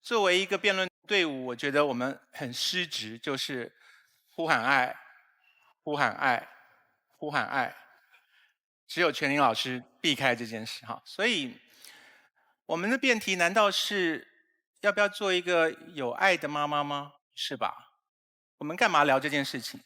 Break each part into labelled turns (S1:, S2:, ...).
S1: 作为一个辩论队伍，我觉得我们很失职，就是呼喊爱，呼喊爱，呼喊爱，只有全林老师避开这件事哈。所以，我们的辩题难道是要不要做一个有爱的妈妈吗？是吧？我们干嘛聊这件事情？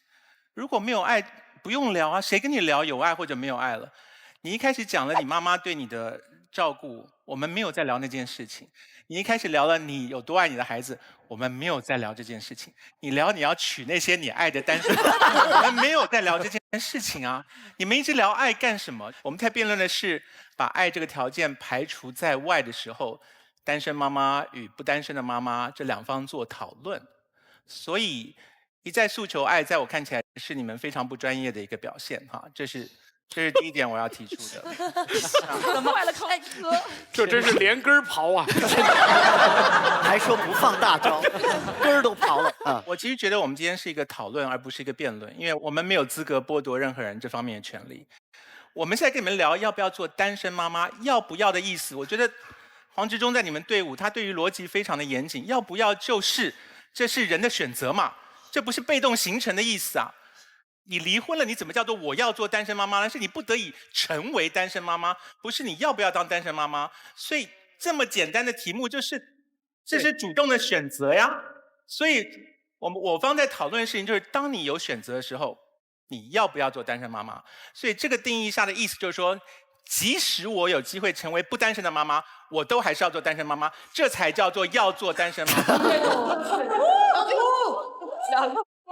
S1: 如果没有爱，不用聊啊，谁跟你聊有爱或者没有爱了？你一开始讲了你妈妈对你的照顾，我们没有在聊那件事情。你一开始聊了你有多爱你的孩子，我们没有在聊这件事情。你聊你要娶那些你爱的单身，我们没有在聊这件事情啊。你们一直聊爱干什么？我们在辩论的是把爱这个条件排除在外的时候，单身妈妈与不单身的妈妈这两方做讨论。所以一再诉求爱，在我看起来是你们非常不专业的一个表现哈，这是第一点我要提出的。
S2: 怎么坏了开车？
S3: 这真是连根儿刨啊！
S4: 还说不放大招，根儿都刨了啊！
S1: 我其实觉得我们今天是一个讨论，而不是一个辩论，因为我们没有资格剥夺任何人这方面的权利。我们现在跟你们聊要不要做单身妈妈，要不要的意思，我觉得黄执中在你们队伍，他对于逻辑非常的严谨，要不要就是，这是人的选择嘛，这不是被动形成的意思啊。你离婚了，你怎么叫做我要做单身妈妈呢？是你不得已成为单身妈妈，不是你要不要当单身妈妈。所以这么简单的题目，这是主动的选择呀。所以我方在讨论的事情就是，当你有选择的时候，你要不要做单身妈妈？所以这个定义下的意思就是说，即使我有机会成为不单身的妈妈，我都还是要做单身妈妈，这才叫做要做单身妈妈。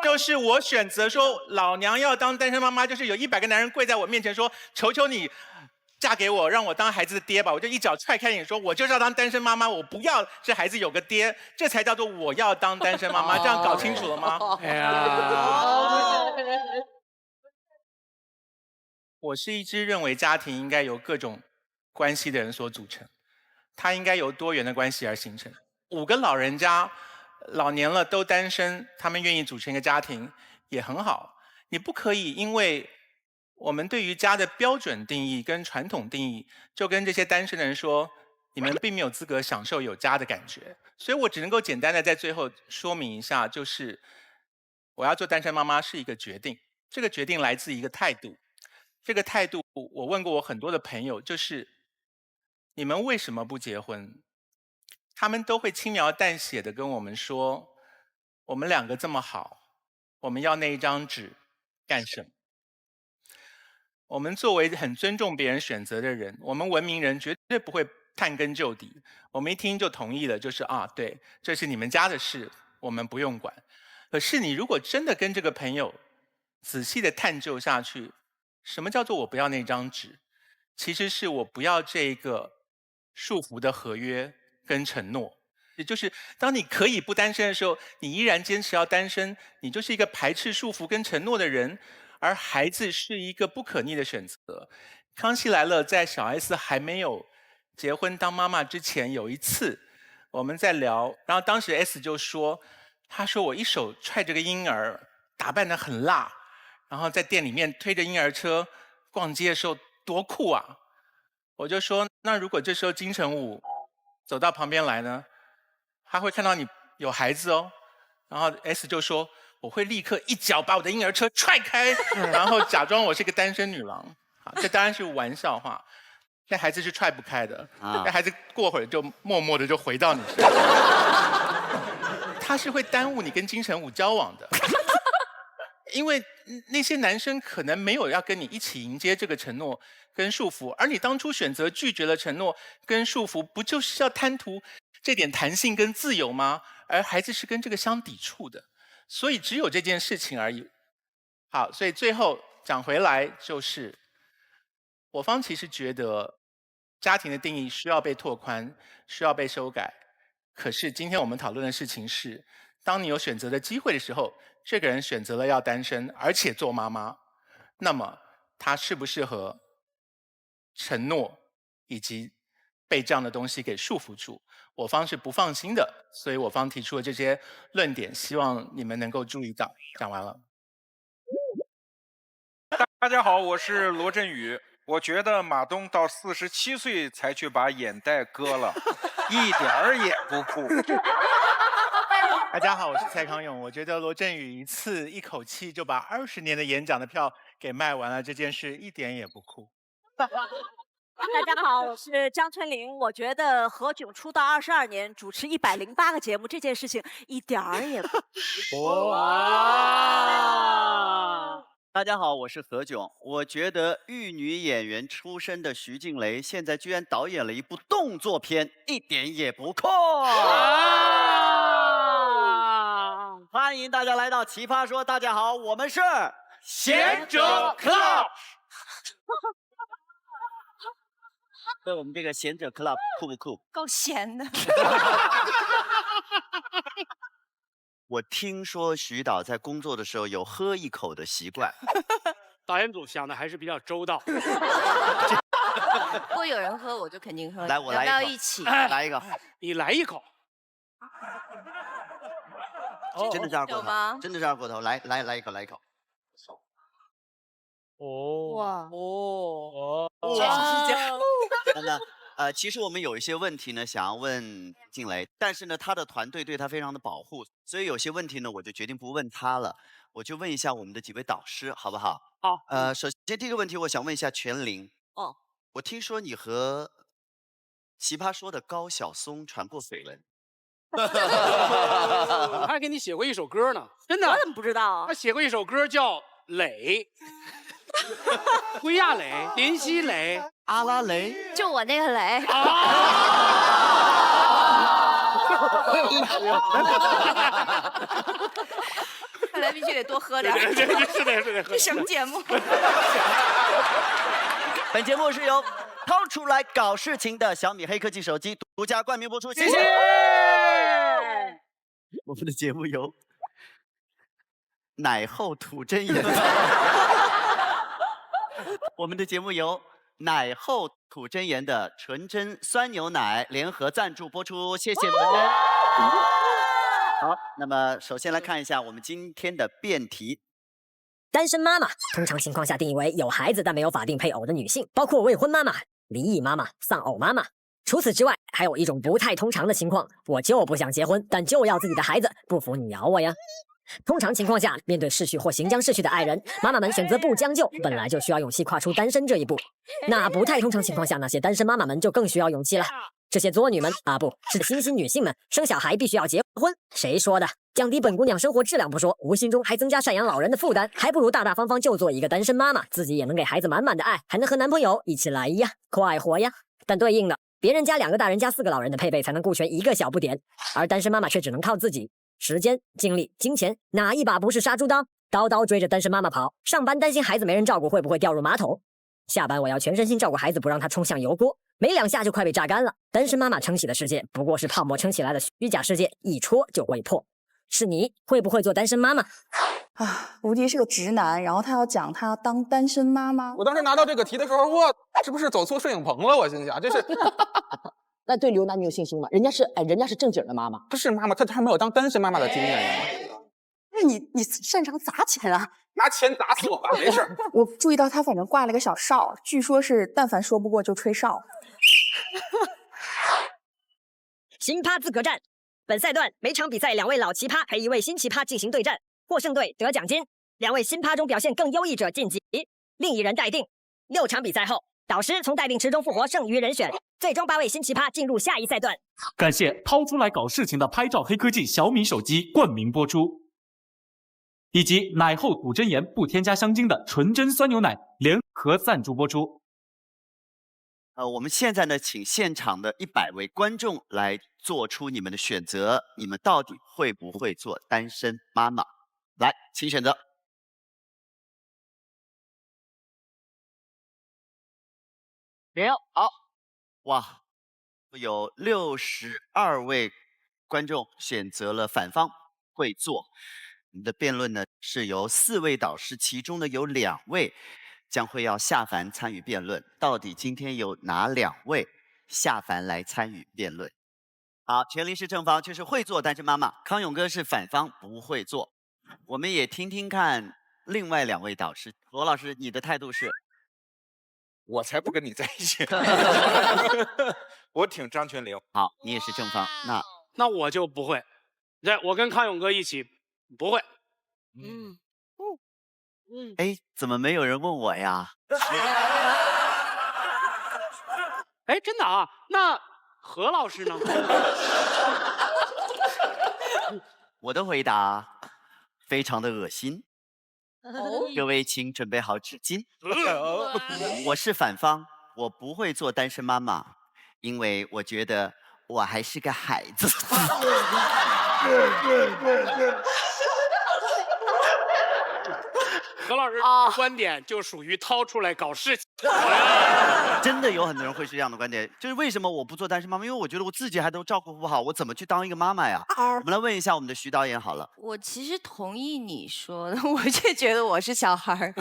S1: 就是我选择说，老娘要当单身妈妈，就是有100个男人跪在我面前说，求求你嫁给我，让我当孩子的爹吧。我就一脚踹开你说，我就是要当单身妈妈，我不要这孩子有个爹，这才叫做我要当单身妈妈。这样搞清楚了吗？
S3: 哎呀，
S1: 我是一支认为家庭应该由各种关系的人所组成，它应该由多元的关系而形成。5个老人家老年了都单身，他们愿意组成一个家庭也很好。你不可以因为我们对于家的标准定义跟传统定义，就跟这些单身的人说，你们并没有资格享受有家的感觉。所以我只能够简单的在最后说明一下，就是我要做单身妈妈是一个决定，这个决定来自一个态度。这个态度，我问过我很多的朋友，就是你们为什么不结婚？他们都会轻描淡写的跟我们说，我们2个这么好，我们要那一张纸干什么？我们作为很尊重别人选择的人，我们文明人绝对不会探根究底。我们一听就同意了，就是啊，对，这是你们家的事，我们不用管。可是你如果真的跟这个朋友仔细的探究下去，什么叫做我不要那张纸？其实是我不要这个束缚的合约跟承诺。也就是当你可以不单身的时候，你依然坚持要单身，你就是一个排斥束缚跟承诺的人。而孩子是一个不可逆的选择。康熙来了，在小 S 还没有结婚当妈妈之前，有一次我们在聊，然后当时 S 就说，他说我一手踹着个婴儿，打扮得很辣，然后在店里面推着婴儿车逛街的时候多酷啊！我就说，那如果这时候金城武走到旁边来呢，他会看到你有孩子哦。然后 S 就说，我会立刻一脚把我的婴儿车踹开，然后假装我是个单身女郎。这当然是玩笑话，那孩子是踹不开的。那孩子过会儿就默默的就回到你身上，他是会耽误你跟金城武交往的。因为那些男生可能没有要跟你一起迎接这个承诺跟束缚，而你当初选择拒绝了承诺跟束缚，不就是要贪图这点弹性跟自由吗？而孩子是跟这个相抵触的，所以只有这件事情而已。好，所以最后讲回来，就是我方其实觉得家庭的定义需要被拓宽，需要被修改。可是今天我们讨论的事情是，当你有选择的机会的时候，这个人选择了要单身，而且做妈妈，那么他适不适合承诺以及被这样的东西给束缚住？我方是不放心的，所以我方提出了这些论点，希望你们能够注意到。讲完了。
S3: 大家好，我是罗振宇。
S5: 我觉得马东到47岁才去把眼袋割了，一点儿也不酷。
S1: 大家好，我是蔡康永。我觉得罗振宇一口气就把20年的演讲的票给卖完了，这件事一点也不酷。
S6: 大家好，我是张春玲。我觉得何炅出道22年，主持108个节目，这件事情一点儿也不
S4: 哇！大家好，我是何炅。我觉得玉女演员出身的徐静蕾，现在居然导演了一部动作片，一点也不酷。欢迎大家来到《奇葩说》，大家好，我们是
S3: 贤者 Club。
S4: 对，我们这个贤者 Club 酷不酷？
S2: 够闲的。
S4: 我听说徐导在工作的时候有喝一口的习惯。
S3: 导演组想的还是比较周到。
S2: 如果有人喝，我就肯定喝。
S4: 来，我来一口。
S2: 要不要一起？
S4: 来一个。
S3: 你来一口。
S4: 真的是二锅头，真的是二锅头。来一口，来一口。
S2: 哇
S3: 哦，
S2: 全是这样。
S4: 那其实我们有一些问题呢，想要问静蕾，但是呢，她的团队对她非常的保护，所以有些问题呢，我就决定不问她了，我就问一下我们的几位导师，好不好？
S3: 好。
S4: 首先第一个问题，我想问一下全玲。
S6: 哦。
S4: 我听说你和奇葩说的高晓松传过绯闻。
S3: 他还给你写过一首歌呢，真的。
S6: 我怎么不知道啊？
S3: 他写过一首歌叫《磊》。归亚蕾、林熙蕾、
S4: 阿拉蕾，
S2: 就我那个雷。看来必须得多喝点。
S3: 是的，是的。
S2: 这什么节目？
S4: 本节目是由掏出来搞事情的小米黑科技手机独家冠名播出，谢谢。我们的节目由奶后吐真言。我们的节目由奶后吐真言的纯真酸牛奶联合赞助播出，谢谢你们。好，那么首先来看一下我们今天的辩题。
S7: 单身妈妈通常情况下定义为有孩子但没有法定配偶的女性，包括未婚妈妈、离异妈妈、丧偶妈妈。除此之外，还有一种不太通常的情况，我就不想结婚，但就要自己的孩子，不服你咬我呀。通常情况下，面对逝去或行将逝去的爱人，妈妈们选择不将就，本来就需要勇气跨出单身这一步。那不太通常情况下，那些单身妈妈们就更需要勇气了。这些作女们啊，不是新兴女性们，生小孩必须要结婚，谁说的？降低本姑娘生活质量不说，无形中还增加赡养老人的负担，还不如大大方方就做一个单身妈妈，自己也能给孩子满满的爱，还能和男朋友一起来呀，快活呀！但对应的，别人家2个大人加4个老人的配备才能顾全1个小不点，而单身妈妈却只能靠自己。时间、精力、金钱，哪一把不是杀猪刀？刀刀追着单身妈妈跑，上班担心孩子没人照顾会不会掉入马桶，下班我要全身心照顾孩子，不让他冲向油锅，没2下就快被榨干了。单身妈妈撑起的世界不过是泡沫撑起来的虚假世界，一戳就会破。是你会不会做单身妈妈？
S8: 吴迪是个直男，然后他要讲他要当单身妈妈。
S9: 我当时拿到这个题的时候，我是不是走错摄影棚了？我心想这是。
S10: 那对刘楠你有信心吗？人家是正经的妈妈，
S9: 她是妈妈，她还没有当单身妈妈的经验呀。
S8: 那你擅长砸钱啊？
S9: 拿钱砸死我吧，没事。
S8: 我注意到他反正挂了个小哨，据说是但凡说不过就吹哨。
S7: 新趴资格战，本赛段每场比赛2位老奇葩陪1位新奇葩进行对战，获胜队得奖金，2位新趴中表现更优异者晋级，另一人待定。6场比赛后，导师从待定池中复活剩余人选，最终8位新奇葩进入下一赛段。
S11: 感谢掏出来搞事情的拍照黑科技小米手机冠名播出，以及奶后吐真言不添加香精的纯真酸牛奶联合赞助播出。
S4: 我们现在呢，请现场的100位观众来做出你们的选择，你们到底会不会做单身妈妈？来，请选择。0，好，哇，有62位观众选择了反方，会做。我们的辩论呢是由4位导师，其中呢有2位将会要下凡参与辩论。到底今天有哪2位下凡来参与辩论？好，全林是正方，就是会做单身妈妈；康永哥是反方，不会做。我们也听听看另外2位导师，罗老师，你的态度是？
S5: 我才不跟你在一起。我挺张泉灵。
S4: 好，你也是正方，
S3: 那我就不会。对，我跟康永哥一起不会。
S4: 哎，怎么没有人问我呀？
S3: 哎，真的啊？那何老师呢？
S4: 我的回答非常的恶心。各位请准备好纸巾。我是反方，我不会做单身妈妈，因为我觉得我还是个孩子。
S3: 何老师观点就属于掏出来搞事情。
S4: 真的有很多人会是这样的观点，就是为什么我不做单身妈妈？因为我觉得我自己还都照顾不好，我怎么去当一个妈妈呀？我们来问一下我们的徐导演好了。
S2: 我其实同意你说的，我就觉得我是小孩儿，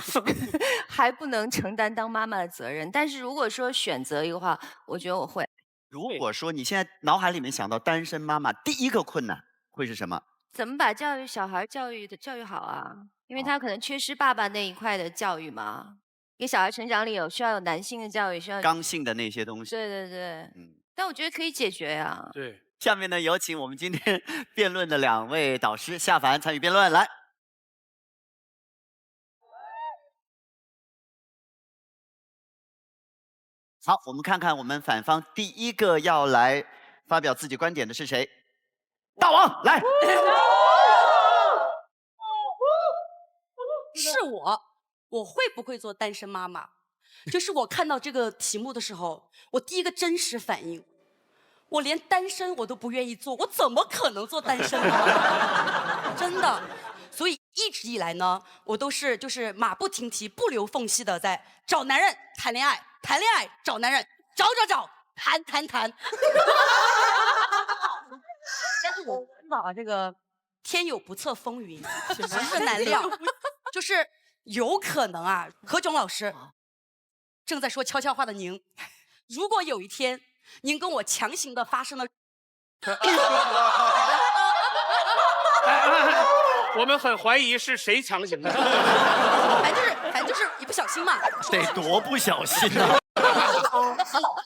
S2: 还不能承担当妈妈的责任。但是如果说选择一个话，我觉得我会。
S4: 如果说你现在脑海里面想到单身妈妈，第一个困难会是什么？
S2: 怎么把教育小孩教育好啊？因为他可能缺失爸爸那一块的教育嘛。一个小孩成长里需要有男性的教育，需要
S4: 刚性的那些东西。
S2: 对对对，但我觉得可以解决呀。
S3: 对。
S4: 下面呢，有请我们今天辩论的2位导师下凡参与辩论，来。好，我们看看我们反方第一个要来发表自己观点的是谁？大王来。
S12: 是我会不会做单身妈妈？就是我看到这个题目的时候，我第一个真实反应，我连单身我都不愿意做，我怎么可能做单身妈妈？真的。所以一直以来呢，我都是就是马不停蹄、不留缝隙的在找男人谈恋爱，谈恋爱找男人，找，谈。但是我知道啊，这个天有不测风云，世事难料，就是有可能啊，何炅老师正在说悄悄话的您，如果有一天您跟我强行的发生了，
S3: 我们很怀疑是谁强行的。
S12: 反正就是一不小心嘛，
S4: 得多不小心啊！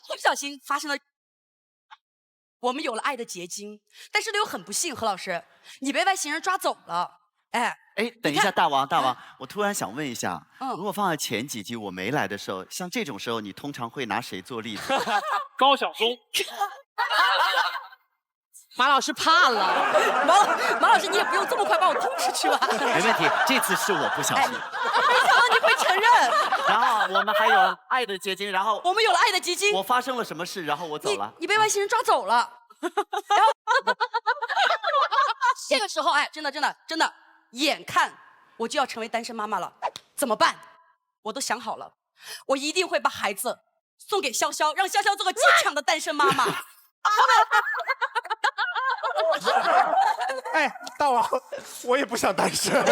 S12: 一不小心发生了。我们有了爱的结晶，但是呢又很不幸，何老师，你被外星人抓走了。哎，
S4: 等一下，大王，我突然想问一下，如果放在前几集我没来的时候，像这种时候，你通常会拿谁做例子？
S3: 高晓松。
S12: 马老师怕了，马老师，你也不用这么快把我推出去吧？
S4: 没问题，这次是我不小心。
S12: 没想到你会承认。
S4: 然后我们还有爱的结晶，然后
S12: 我们有了爱的结晶。
S4: 我发生了什么事？然后我走了。
S12: 你被外星人抓走了。然后这个时候，真的，眼看我就要成为单身妈妈了，怎么办？我都想好了，我一定会把孩子送给潇潇，让潇潇做个坚强的单身妈妈。
S9: 哎，大王，我也不想单身。
S12: 不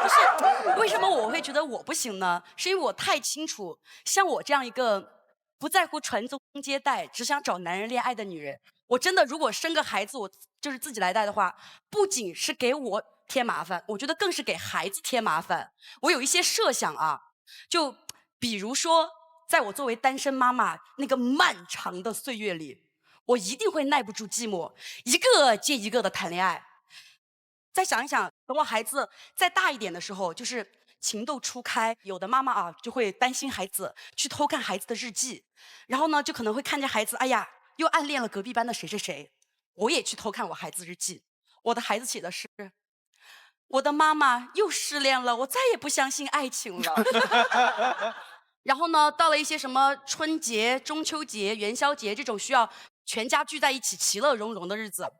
S12: 是，为什么我会觉得我不行呢？是因为我太清楚，像我这样一个不在乎传宗接代，只想找男人恋爱的女人，我真的如果生个孩子，我就是自己来带的话，不仅是给我添麻烦，我觉得更是给孩子添麻烦。我有一些设想啊，就比如说，在我作为单身妈妈那个漫长的岁月里，我一定会耐不住寂寞，一个接一个的谈恋爱。再想一想，等我孩子再大一点的时候，就是情窦初开，有的妈妈啊就会担心孩子，去偷看孩子的日记，然后呢就可能会看见孩子，哎呀，又暗恋了隔壁班的谁谁谁，我也去偷看我孩子日记，我的孩子写的是，我的妈妈又失恋了，我再也不相信爱情了。然后呢，到了一些什么春节、中秋节、元宵节这种需要全家聚在一起其乐融融的日子，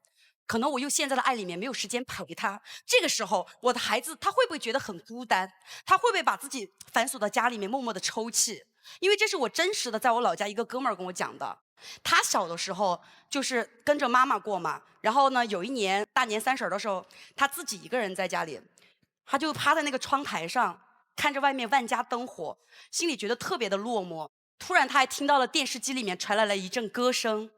S12: 可能我又陷在了爱里面，没有时间陪他。这个时候，我的孩子他会不会觉得很孤单？他会不会把自己反锁到家里面，默默的抽泣？因为这是我真实的，在我老家一个哥们儿跟我讲的。他小的时候就是跟着妈妈过嘛，然后呢，有一年大年30的时候，他自己一个人在家里，他就趴在那个窗台上，看着外面万家灯火，心里觉得特别的落寞。突然他还听到了电视机里面传来了一阵歌声，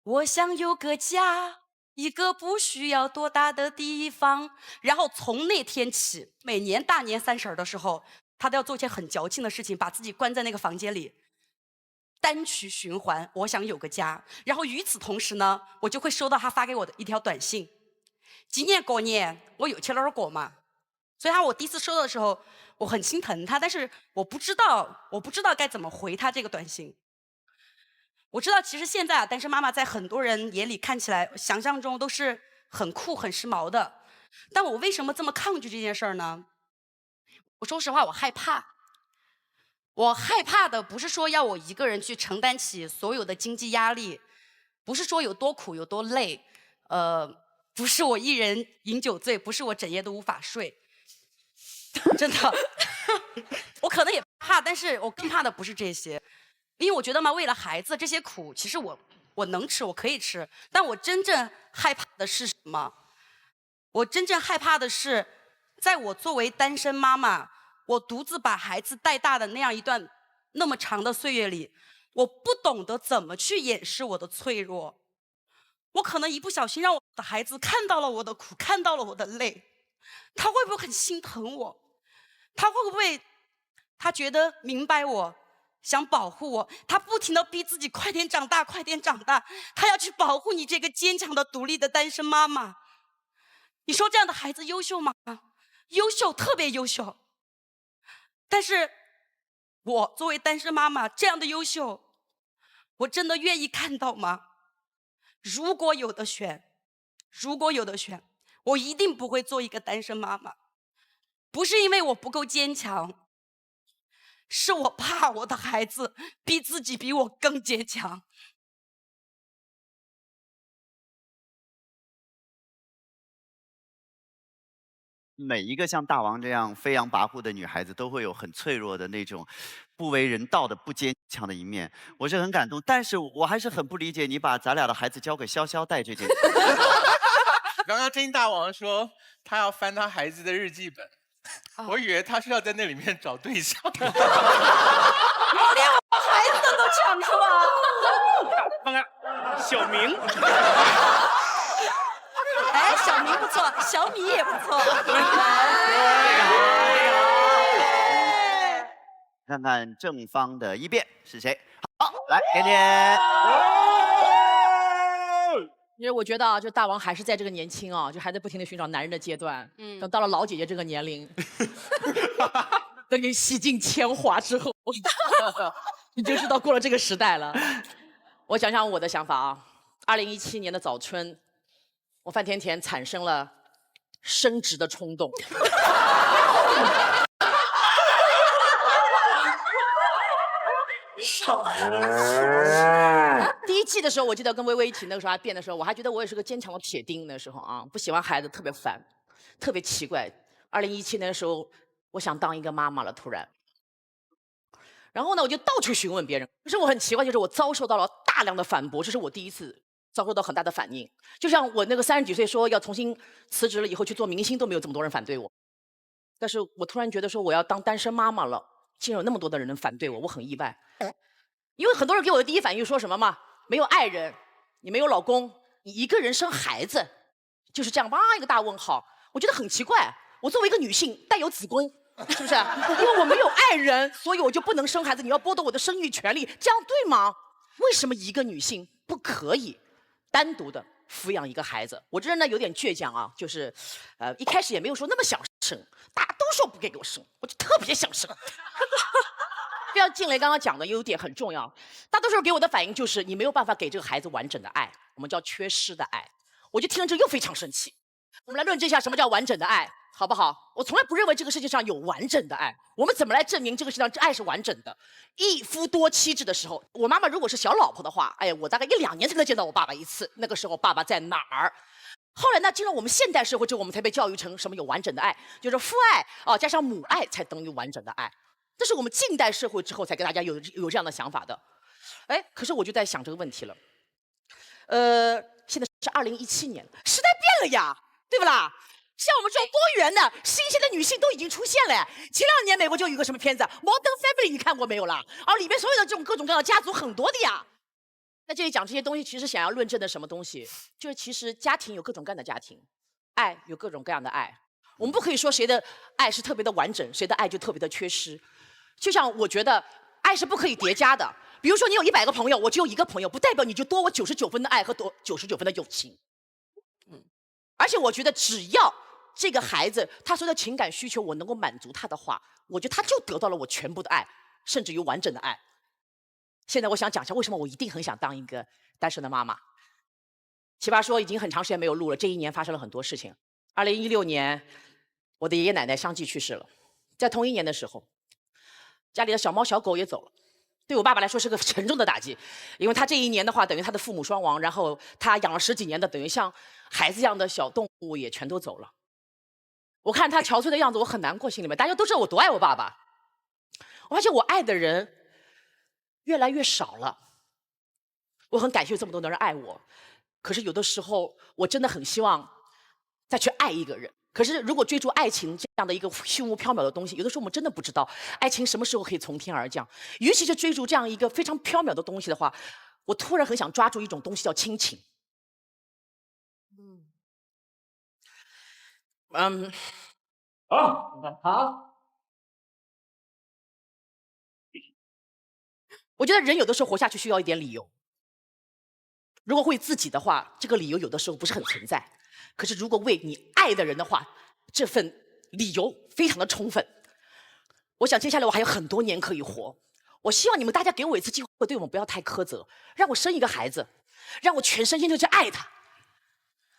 S12: 我想有个家，一个不需要多大的地方。然后从那天起，每年大年30的时候，他都要做一些很矫情的事情，把自己关在那个房间里，单曲循环。我想有个家。然后与此同时呢，我就会收到他发给我的一条短信：今年过年我又去哪儿过嘛？所以我第一次收到的时候，我很心疼他，但是我不知道该怎么回他这个短信。我知道，其实现在单身妈妈在很多人眼里看起来、想象中都是很酷、很时髦的。但我为什么这么抗拒这件事儿呢？我说实话，我害怕。我害怕的不是说要我一个人去承担起所有的经济压力，不是说有多苦有多累，不是我一人饮酒醉，不是我整夜都无法睡。真的，我可能也怕，但是我更怕的不是这些。因为我觉得嘛，为了孩子这些苦，其实我能吃，我可以吃。但我真正害怕的是什么？我真正害怕的是，在我作为单身妈妈，我独自把孩子带大的那样一段那么长的岁月里，我不懂得怎么去掩饰我的脆弱。我可能一不小心让我的孩子看到了我的苦，看到了我的累，他会不会很心疼我？他会不会他觉得明白我？想保护我，他不停地逼自己快点长大，快点长大。他要去保护你这个坚强的、独立的单身妈妈。你说这样的孩子优秀吗？优秀，特别优秀。但是，我作为单身妈妈，这样的优秀，我真的愿意看到吗？如果有的选，我一定不会做一个单身妈妈。不是因为我不够坚强。是我怕我的孩子逼自己比我更坚强。
S4: 每一个像大王这样飞扬跋扈的女孩子，都会有很脆弱的那种不为人道的不坚强的一面。我是很感动，但是我还是很不理解你把咱俩的孩子交给潇潇带这件事。
S1: 刚刚听大王说他要翻他孩子的日记本。我以为他是要在那里面找对象。我连
S12: 我孩子都抢出来。
S3: 看看，小明。
S12: 哎，小明不错，小米也不错。
S4: 看看正方的一辩是谁？好，来，甜甜。
S10: 因为我觉得啊，就大王还是在这个年轻啊，就还在不停的寻找男人的阶段。等到了老姐姐这个年龄，等你洗尽铅华之后，你就知道过了这个时代了。我讲讲我的想法啊，2017年的早春，我范甜甜产生了升职的冲动。第一季的时候，我记得跟薇薇一起那个时候还变的时候，我还觉得我也是个坚强的铁钉。那时候啊，不喜欢孩子，特别烦，特别奇怪。2017年的时候，我想当一个妈妈了，突然。然后呢，我就到处询问别人。可是我很奇怪，就是我遭受到了大量的反驳，这是我第一次遭受到很大的反应。就像我那个30几岁说要重新辞职了以后去做明星，都没有这么多人反对我。但是我突然觉得说我要当单身妈妈了，竟然有那么多的人反对我，我很意外。因为很多人给我的第一反应说什么嘛，没有爱人，你没有老公，你一个人生孩子，就是这样哇一个大问号。我觉得很奇怪，我作为一个女性带有子宫，是不是？因为我没有爱人，所以我就不能生孩子，你要剥夺我的生育权利，这样对吗？为什么一个女性不可以单独的抚养一个孩子？我这人呢有点倔强啊，就是一开始也没有说那么想生，大家都说不给我生，我就特别想生。就像静蕾刚刚讲的有一点很重要，大多数人给我的反应就是你没有办法给这个孩子完整的爱，我们叫缺失的爱。我就听了这又非常生气。我们来论证一下什么叫完整的爱，好不好？我从来不认为这个世界上有完整的爱。我们怎么来证明这个世界上这爱是完整的？一夫多妻制的时候，我妈妈如果是小老婆的话，哎呀，我大概1、2年才能见到我爸爸一次。那个时候爸爸在哪儿？后来呢，进入我们现代社会之后，我们才被教育成什么有完整的爱，就是父爱加上母爱才等于完整的爱。这是我们近代社会之后才给大家有这样的想法的。哎，可是我就在想这个问题了。现在是2017年了，时代变了呀，对不啦？像我们这种多元的、新鲜的女性都已经出现了。前2年美国就有一个什么片子《Modern Family》，你看过没有啦？里面所有的这种各种各样的家族很多的呀。在这里讲这些东西，其实想要论证的什么东西？就是其实家庭有各种各样的家庭，爱有各种各样的爱。我们不可以说谁的爱是特别的完整，谁的爱就特别的缺失。就像我觉得爱是不可以叠加的。比如说你有100个朋友，我只有1个朋友，不代表你就多我99分的爱和多99分的友情。而且我觉得只要这个孩子他所有的情感需求我能够满足他的话，我觉得他就得到了我全部的爱，甚至于完整的爱。现在我想讲一下为什么我一定很想当一个单身的妈妈。奇葩说已经很长时间没有录了，这1年发生了很多事情。2016年，我的爷爷奶奶相继去世了，在同一年的时候，家里的小猫小狗也走了。对我爸爸来说是个沉重的打击，因为他这1年的话，等于他的父母双亡，然后他养了10几年的，等于像孩子一样的小动物也全都走了。我看他憔悴的样子，我很难过，心里面大家都知道我多爱我爸爸。我发现我爱的人越来越少了。我很感谢这么多的人爱我，可是有的时候我真的很希望再去爱一个人。可是如果追逐爱情这样的一个虚无缥缈的东西，有的时候我们真的不知道爱情什么时候可以从天而降。尤其是追逐这样一个非常缥缈的东西的话，我突然很想抓住一种东西叫亲情。我觉得人有的时候活下去需要一点理由。如果为自己的话，这个理由有的时候不是很存在。可是如果为你爱的人的话，这份理由非常的充分。我想接下来我还有很多年可以活。我希望你们大家给我一次机会，对我们不要太苛责，让我生一个孩子，让我全身心的去爱他，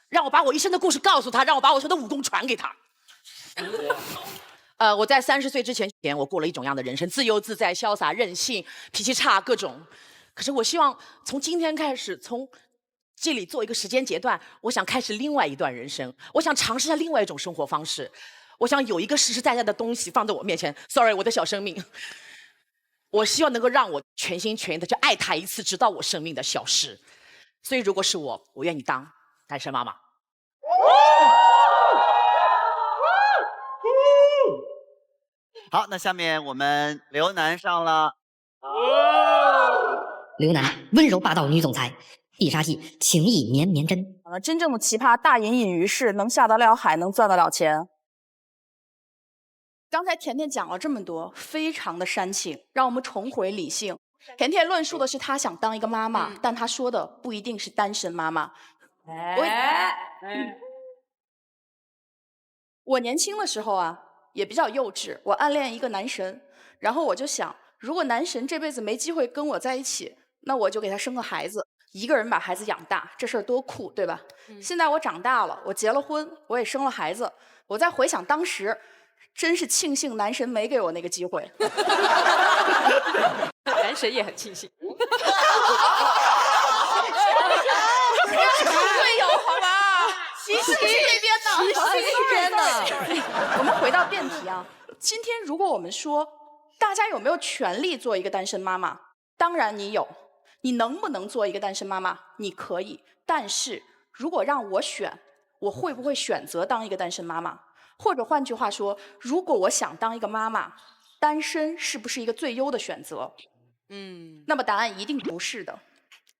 S10: 让我把我一生的故事告诉他，让我把我所有的武功传给他。我在30岁之前，我过了一种样的人生，自由自在、潇洒、任性、脾气差各种。可是我希望从今天开始，从这里做一个时间阶段，我想开始另外一段人生，我想尝试一下另外一种生活方式，我想有一个实实在在的东西放在我面前。Sorry， 我的小生命，我希望能够让我全心全意的去爱他一次，直到我生命的消失。所以如果是我愿意当单身妈妈。
S4: 好，那下面我们刘楠上了。
S7: 刘楠，温柔霸道女总裁，必杀技情意绵绵针。
S8: 真正的奇葩，大隐隐于市，能下得了海，能赚得了钱。
S13: 刚才甜甜讲了这么多，非常的煽情，让我们重回理性。甜甜论述的是她想当一个妈妈，但她说的不一定是单身妈妈。我年轻的时候啊，也比较幼稚，我暗恋一个男神，然后我就想，如果男神这辈子没机会跟我在一起，那我就给他生个孩子，一个人把孩子养大，这事儿多酷，对吧？现在我长大了，我结了婚，我也生了孩子，我再回想当时，真是庆幸男神没给我那个机会。
S12: 男神也很庆幸。
S13: 队友好吧？歧视这边的，
S8: 歧视这边的。
S13: 我们回到辩题啊，今天如果我们说，大家有没有权利做一个单身妈妈？当然你有。你能不能做一个单身妈妈？你可以。但是如果让我选，我会不会选择当一个单身妈妈？或者换句话说，如果我想当一个妈妈，单身是不是一个最优的选择？那么答案一定不是的。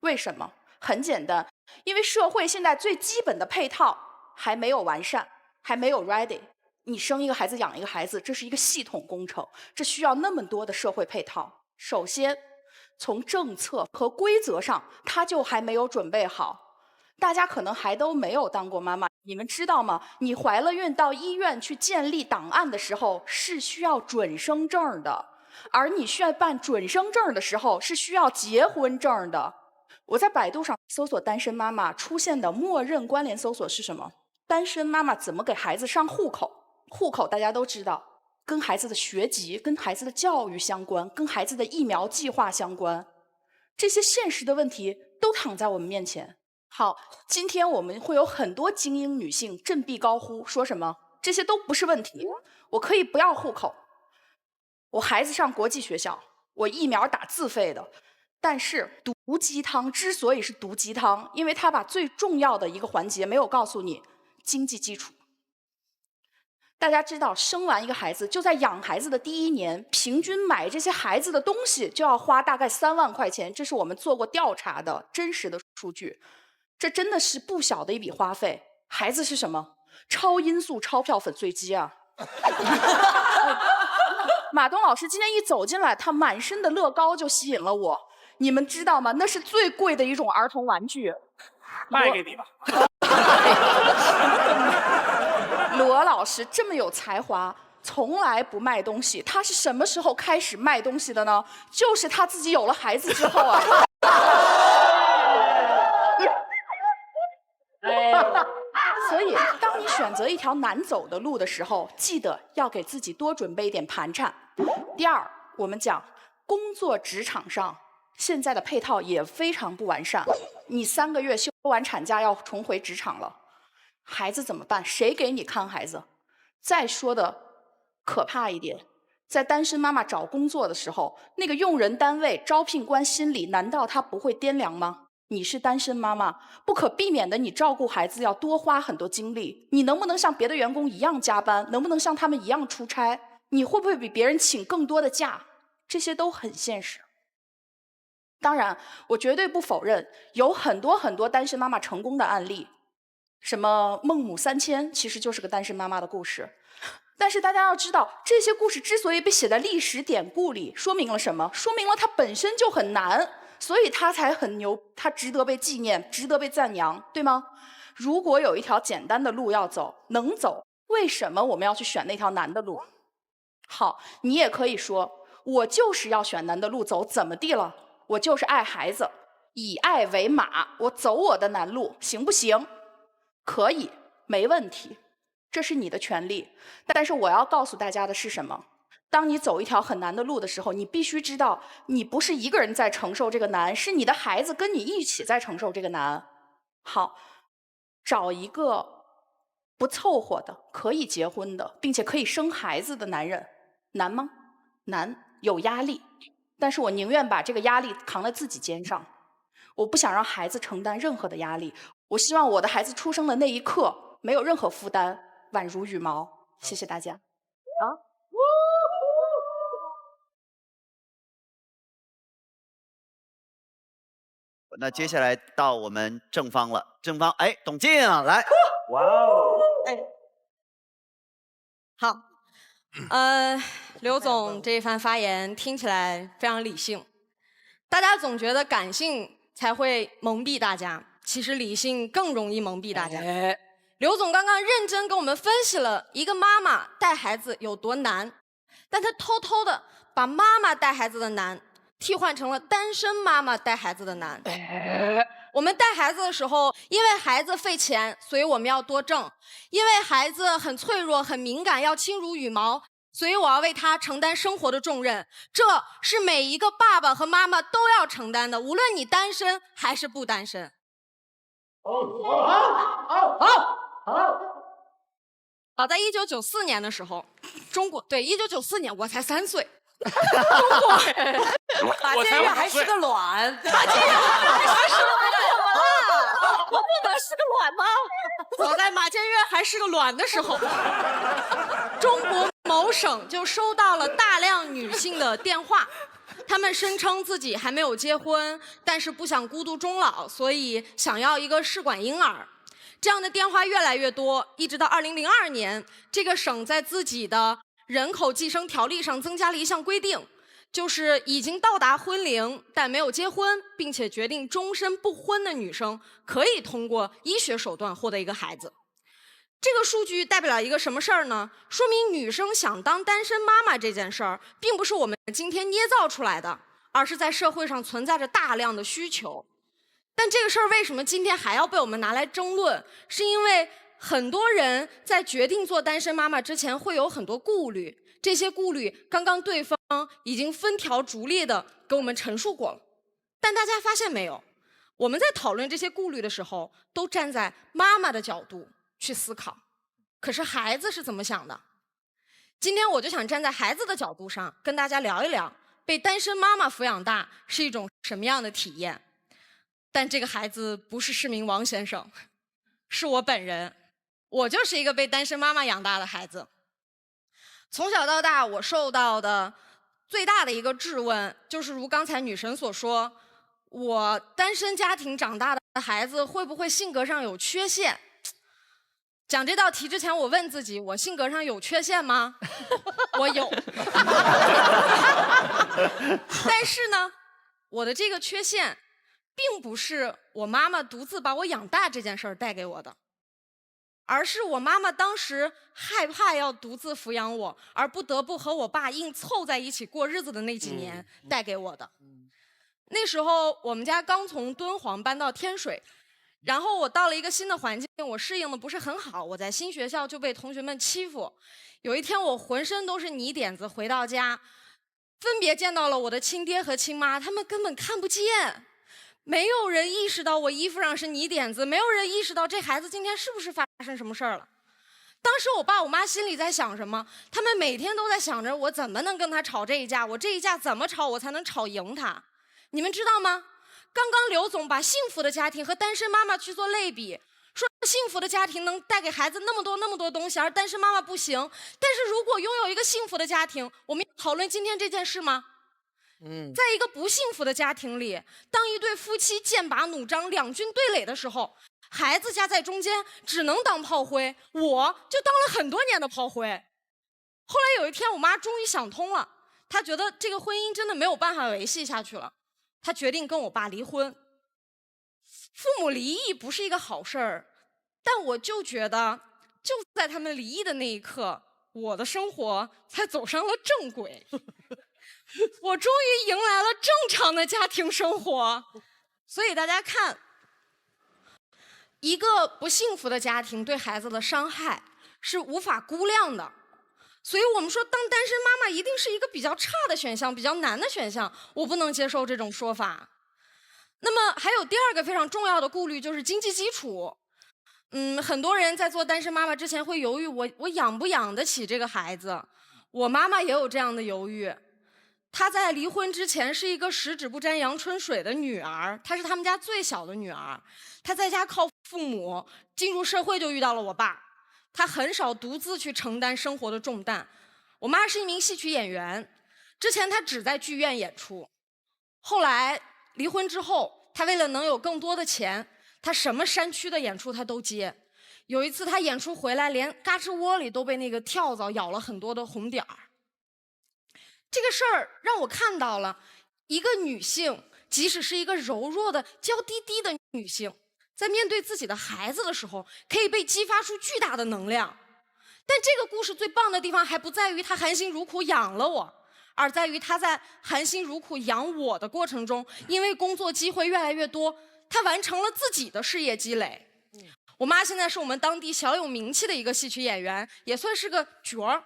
S13: 为什么？很简单，因为社会现在最基本的配套还没有完善，还没有 ready。你生一个孩子，养一个孩子，这是一个系统工程，这需要那么多的社会配套。首先，从政策和规则上，它就还没有准备好。大家可能还都没有当过妈妈，你们知道吗？你怀了孕到医院去建立档案的时候，是需要准生证的，而你需要办准生证的时候，是需要结婚证的。我在百度上搜索单身妈妈，出现的默认关联搜索是什么？单身妈妈怎么给孩子上户口？户口大家都知道，跟孩子的学籍、跟孩子的教育相关，跟孩子的疫苗计划相关。这些现实的问题都躺在我们面前。好，今天我们会有很多精英女性振臂高呼，说什么？这些都不是问题，我可以不要户口，我孩子上国际学校，我疫苗打自费的。但是毒鸡汤之所以是毒鸡汤，因为它把最重要的一个环节没有告诉你，经济基础。大家知道，生完一个孩子，就在养孩子的第1年，平均买这些孩子的东西就要花大概3万块钱，这是我们做过调查的真实的数据。这真的是不小的一笔花费。孩子是什么？超音速钞票粉碎机啊！马东老师今天一走进来，他满身的乐高就吸引了我。你们知道吗？那是最贵的一种儿童玩具。
S3: 卖给你吧。
S13: 罗老师这么有才华，从来不卖东西。他是什么时候开始卖东西的呢？就是他自己有了孩子之后啊。所以，当你选择一条难走的路的时候，记得要给自己多准备一点盘缠。第二，我们讲工作职场上现在的配套也非常不完善。你3个月休完产假要重回职场了，孩子怎么办？谁给你看孩子？再说的可怕一点，在单身妈妈找工作的时候，那个用人单位招聘官心里难道他不会掂量吗？你是单身妈妈，不可避免的，你照顾孩子要多花很多精力。你能不能像别的员工一样加班？能不能像他们一样出差？你会不会比别人请更多的假？这些都很现实。当然，我绝对不否认有很多单身妈妈成功的案例，什么孟母三迁其实就是个单身妈妈的故事。但是大家要知道，这些故事之所以被写在历史典故里，说明了什么？说明了它本身就很难，所以它才很牛，它值得被纪念，值得被赞扬，对吗？如果有一条简单的路要走，能走，为什么我们要去选那条难的路？好，你也可以说，我就是要选难的路走，怎么地了？我就是爱孩子，以爱为马，我走我的难路，行不行？可以，没问题，这是你的权利。但是我要告诉大家的是什么？当你走一条很难的路的时候，你必须知道，你不是一个人在承受这个难，是你的孩子跟你一起在承受这个难。好，找一个不凑合的、可以结婚的，并且可以生孩子的男人，难吗？难，有压力。但是我宁愿把这个压力扛在自己肩上，我不想让孩子承担任何的压力。我希望我的孩子出生的那一刻没有任何负担，宛如羽毛。谢谢大家。
S4: 那接下来到我们正方了，正方，哎，董静来，
S14: 哇哦，
S15: 哎，好，刘总这一番发言听起来非常理性，大家总觉得感性才会蒙蔽大家，其实理性更容易蒙蔽大家。刘总刚刚认真跟我们分析了一个妈妈带孩子有多难，但他偷偷的把妈妈带孩子的难替换成了单身妈妈带孩子的难。我们带孩子的时候，因为孩子费钱，所以我们要多挣；因为孩子很脆弱、很敏感，要轻如羽毛，所以我要为他承担生活的重任。这是每一个爸爸和妈妈都要承担的，无论你单身还是不单身。好，在1994年的时候，中国对1994年我才3岁。中国
S12: 马建岳还是个卵，
S15: 马建岳还是个卵，
S12: 怎么了？我不能是个卵吗？
S15: 早在马建岳还是个卵的时候，中国某省就收到了大量女性的电话，她们声称自己还没有结婚，但是不想孤独终老，所以想要一个试管婴儿。这样的电话越来越多，一直到2002年，这个省在自己的人口计生条例上增加了一项规定，就是已经到达婚龄但没有结婚，并且决定终身不婚的女生，可以通过医学手段获得一个孩子。这个数据代表了一个什么事儿呢？说明女生想当单身妈妈这件事儿，并不是我们今天捏造出来的，而是在社会上存在着大量的需求。但这个事儿为什么今天还要被我们拿来争论？是因为很多人在决定做单身妈妈之前会有很多顾虑，这些顾虑刚刚对方已经分条逐列的给我们陈述过了。但大家发现没有，我们在讨论这些顾虑的时候，都站在妈妈的角度去思考，可是孩子是怎么想的？今天我就想站在孩子的角度上跟大家聊一聊，被单身妈妈抚养大是一种什么样的体验。但这个孩子不是市民王先生，是我本人。我就是一个被单身妈妈养大的孩子。从小到大，我受到的最大的一个质问，就是如刚才女神所说，我单身家庭长大的孩子会不会性格上有缺陷？讲这道题之前，我问自己，我性格上有缺陷吗？我有。但是呢，我的这个缺陷，并不是我妈妈独自把我养大这件事儿带给我的，而是我妈妈当时害怕要独自抚养我，而不得不和我爸硬凑在一起过日子的那几年带给我的。那时候我们家刚从敦煌搬到天水，然后我到了一个新的环境，我适应的不是很好，我在新学校就被同学们欺负。有一天我浑身都是泥点子回到家，分别见到了我的亲爹和亲妈，他们根本看不见。没有人意识到我衣服上是泥点子，没有人意识到这孩子今天是不是发生什么事儿了。当时我爸我妈心里在想什么？他们每天都在想着我怎么能跟他吵这一架，我这一架怎么吵我才能吵赢他。你们知道吗？刚刚刘总把幸福的家庭和单身妈妈去做类比，说幸福的家庭能带给孩子那么多东西，而单身妈妈不行。但是如果拥有一个幸福的家庭，我们要讨论今天这件事吗？在一个不幸福的家庭里，当一对夫妻剑拔弩张、两军对垒的时候，孩子夹在中间，只能当炮灰，我就当了很多年的炮灰。后来有一天，我妈终于想通了，她觉得这个婚姻真的没有办法维系下去了，她决定跟我爸离婚。父母离异不是一个好事儿，但我就觉得，就在他们离异的那一刻，我的生活才走上了正轨。我终于迎来了正常的家庭生活。所以大家看，一个不幸福的家庭对孩子的伤害是无法估量的。所以我们说，当单身妈妈一定是一个比较差的选项，比较难的选项，我不能接受这种说法。那么还有第二个非常重要的顾虑，就是经济基础。很多人在做单身妈妈之前会犹豫，我养不养得起这个孩子。我妈妈也有这样的犹豫。她在离婚之前是一个十指不沾阳春水的女儿，她是他们家最小的女儿。她在家靠父母，进入社会就遇到了我爸。她很少独自去承担生活的重担。我妈是一名戏曲演员，之前她只在剧院演出。后来离婚之后，她为了能有更多的钱，她什么山区的演出她都接。有一次她演出回来，连嘎吱窝里都被那个跳蚤咬了很多的红点儿。这个事儿让我看到了一个女性，即使是一个柔弱的娇滴滴的女性，在面对自己的孩子的时候，可以被激发出巨大的能量。但这个故事最棒的地方还不在于她含辛茹苦养了我，而在于她在含辛茹苦养我的过程中，因为工作机会越来越多，她完成了自己的事业积累。我妈现在是我们当地小有名气的一个戏曲演员，也算是个角儿。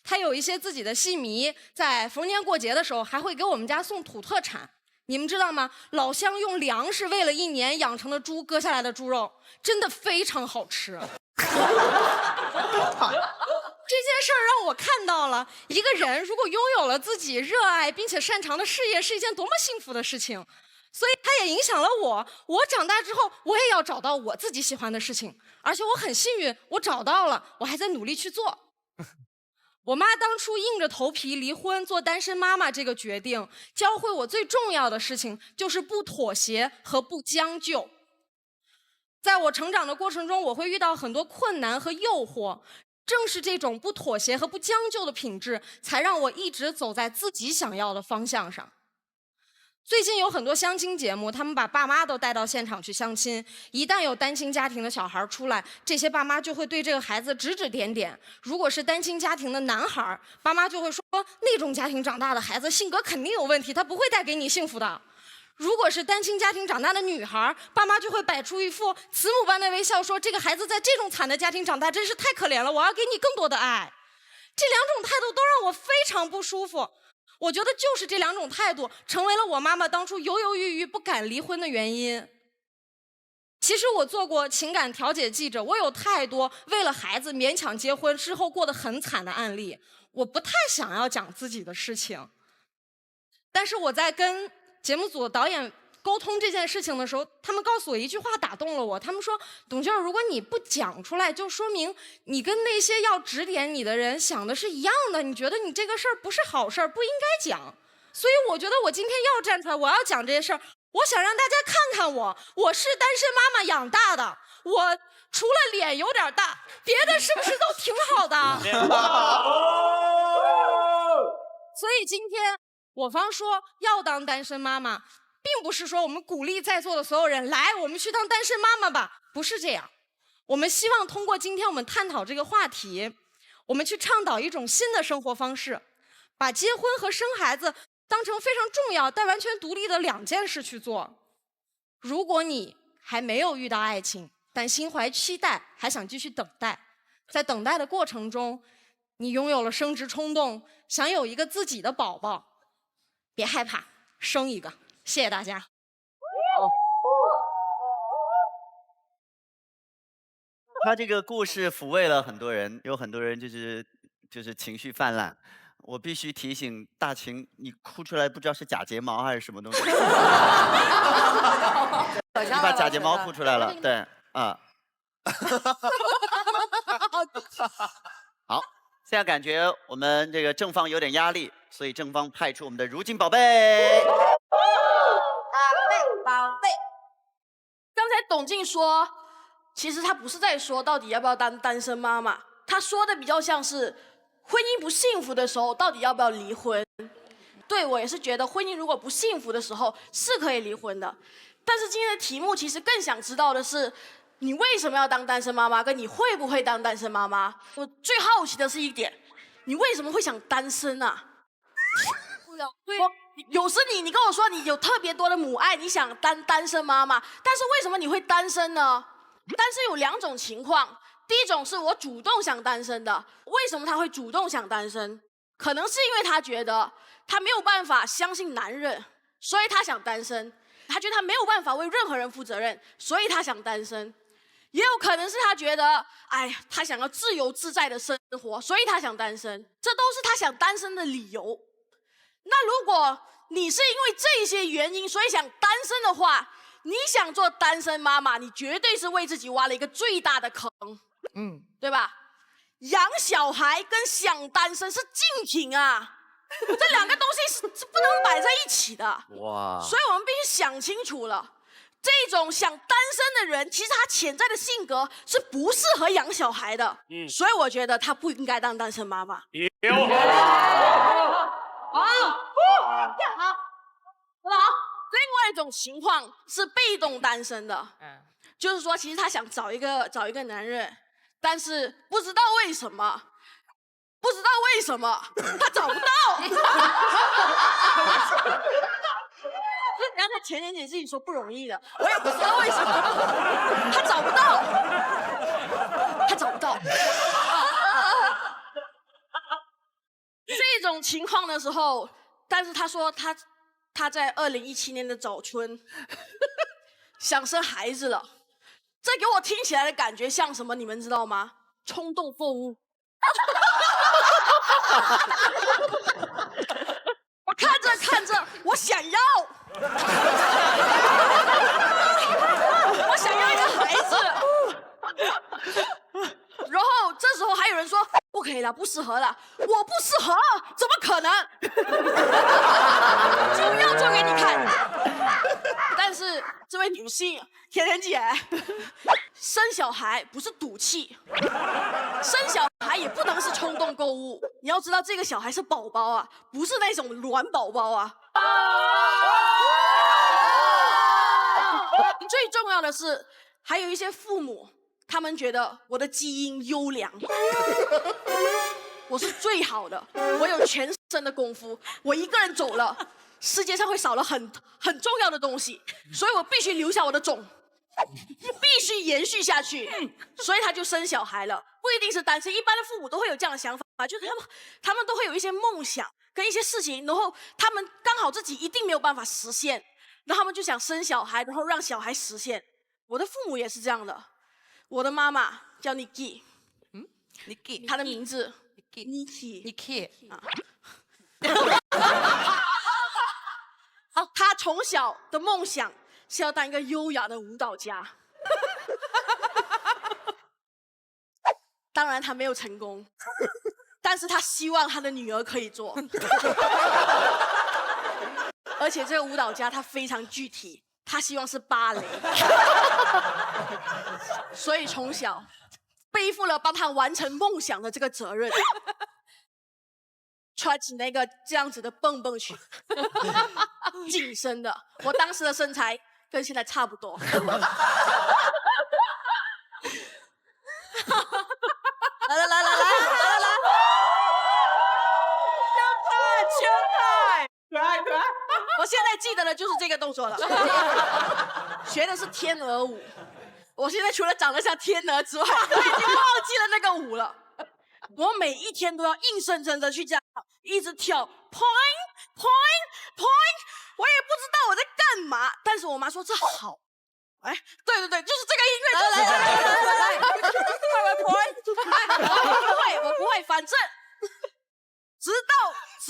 S15: 他有一些自己的戏迷，在逢年过节的时候还会给我们家送土特产。你们知道吗？老乡用粮食喂了1年养成的猪割下来的猪肉，真的非常好吃。这件事儿让我看到了，一个人如果拥有了自己热爱并且擅长的事业，是一件多么幸福的事情。所以它也影响了我。我长大之后，我也要找到我自己喜欢的事情，而且我很幸运，我找到了，我还在努力去做。我妈当初硬着头皮离婚做单身妈妈这个决定，教会我最重要的事情就是不妥协和不将就。在我成长的过程中，我会遇到很多困难和诱惑，正是这种不妥协和不将就的品质，才让我一直走在自己想要的方向上。最近有很多相亲节目，他们把爸妈都带到现场去相亲。一旦有单亲家庭的小孩出来，这些爸妈就会对这个孩子指指点点。如果是单亲家庭的男孩，爸妈就会说，那种家庭长大的孩子性格肯定有问题，他不会带给你幸福的。如果是单亲家庭长大的女孩，爸妈就会摆出一副慈母般的微笑，说这个孩子在这种惨的家庭长大真是太可怜了，我要给你更多的爱。这两种态度都让我非常不舒服。我觉得就是这两种态度成为了我妈妈当初犹犹豫豫不敢离婚的原因。其实我做过情感调解记者，我有太多为了孩子勉强结婚之后过得很惨的案例，我不太想要讲自己的事情。但是我在跟节目组的导演沟通这件事情的时候，他们告诉我一句话打动了我，他们说，董娟，如果你不讲出来，就说明你跟那些要指点你的人想的是一样的，你觉得你这个事儿不是好事儿，不应该讲。所以我觉得我今天要站出来，我要讲这些事儿，我想让大家看看我是单身妈妈养大的，我除了脸有点大，别的是不是都挺好的？所以今天我方说要当单身妈妈，并不是说我们鼓励在座的所有人来，我们去当单身妈妈吧，不是这样。我们希望通过今天我们探讨这个话题，我们去倡导一种新的生活方式，把结婚和生孩子当成非常重要但完全独立的2件事去做。如果你还没有遇到爱情，但心怀期待，还想继续等待，在等待的过程中，你拥有了生殖冲动，想有一个自己的宝宝，别害怕，生一个。谢谢大家。
S4: 他这个故事抚慰了很多人，有很多人就是情绪泛滥。我必须提醒大秦，你哭出来不知道是假睫毛还是什么东西。你把假睫毛哭出来了，对啊。好，现在感觉我们这个正方有点压力，所以正方派出我们的如今宝贝。
S13: 宝贝，刚才董静说，其实他不是在说到底要不要当单身妈妈，他说的比较像是婚姻不幸福的时候到底要不要离婚。对，我也是觉得婚姻如果不幸福的时候是可以离婚的，但是今天的题目其实更想知道的是，你为什么要当单身妈妈，跟你会不会当单身妈妈。我最好奇的是一点，你为什么会想单身啊？有时你跟我说你有特别多的母爱，你想当单身妈妈，但是为什么你会单身呢？单身有2种情况，第一种是我主动想单身的。为什么他会主动想单身？可能是因为他觉得他没有办法相信男人，所以他想单身。他觉得他没有办法为任何人负责任，所以他想单身。也有可能是他觉得，哎，他想要自由自在的生活，所以他想单身。这都是他想单身的理由。那如果你是因为这些原因所以想单身的话，你想做单身妈妈，你绝对是为自己挖了一个最大的坑，对吧？养小孩跟想单身是竞品啊，这2个东西是不能摆在一起的。
S4: 哇！
S13: 所以我们必须想清楚了，这种想单身的人，其实他潜在的性格是不适合养小孩的。所以我觉得他不应该当单身妈妈。另外一种情况是被动单身的，就是说其实他想找一个男人，但是不知道为什么他找不到。然后他前年姐自己说不容易的，我也不知道为什么他找不到。这种情况的时候，但是他说他在2017年的早春想生孩子了，这给我听起来的感觉像什么？你们知道吗？冲动购物。我看着，我想要一个孩子。然后这时候还有人说不可以了，不适合了。我不适合，怎么可能？主要做给你看。但是这位女性甜甜姐，生小孩不是赌气，生小孩也不能是冲动购物。你要知道，这个小孩是宝宝啊，不是那种卵宝宝啊。最重要的是，还有一些父母，他们觉得我的基因优良，我是最好的，我有全身的功夫，我一个人走了，世界上会少了很重要的东西，所以我必须留下我的种，必须延续下去，所以他就生小孩了。不一定是单身，一般的父母都会有这样的想法，就是他们都会有一些梦想跟一些事情，然后他们刚好自己一定没有办法实现，然后他们就想生小孩，然后让小孩实现。我的父母也是这样的。我的妈妈叫 Niki，
S10: Niki，
S13: 她的名字 Niki。她从小的梦想是要当一个优雅的舞蹈家，当然她没有成功，但是她希望她的女儿可以做。而且这个舞蹈家她非常具体，
S14: 他希望是芭蕾，所以从小背负了帮他完成梦想的这个责任，穿起那个这样子的蹦蹦裙，紧身的，我当时的身材跟现在差不多。来，
S3: 可爱可爱。
S14: 我现在记得的就是这个动作了，学的是天鹅舞。我现在除了长得像天鹅之外，我已经忘记了那个舞了。我每一天都要硬生生的去这样一直跳 point point point， 我也不知道我在干嘛，但是我妈说这好。哎，对，就是这个音乐。来，我不会，反正直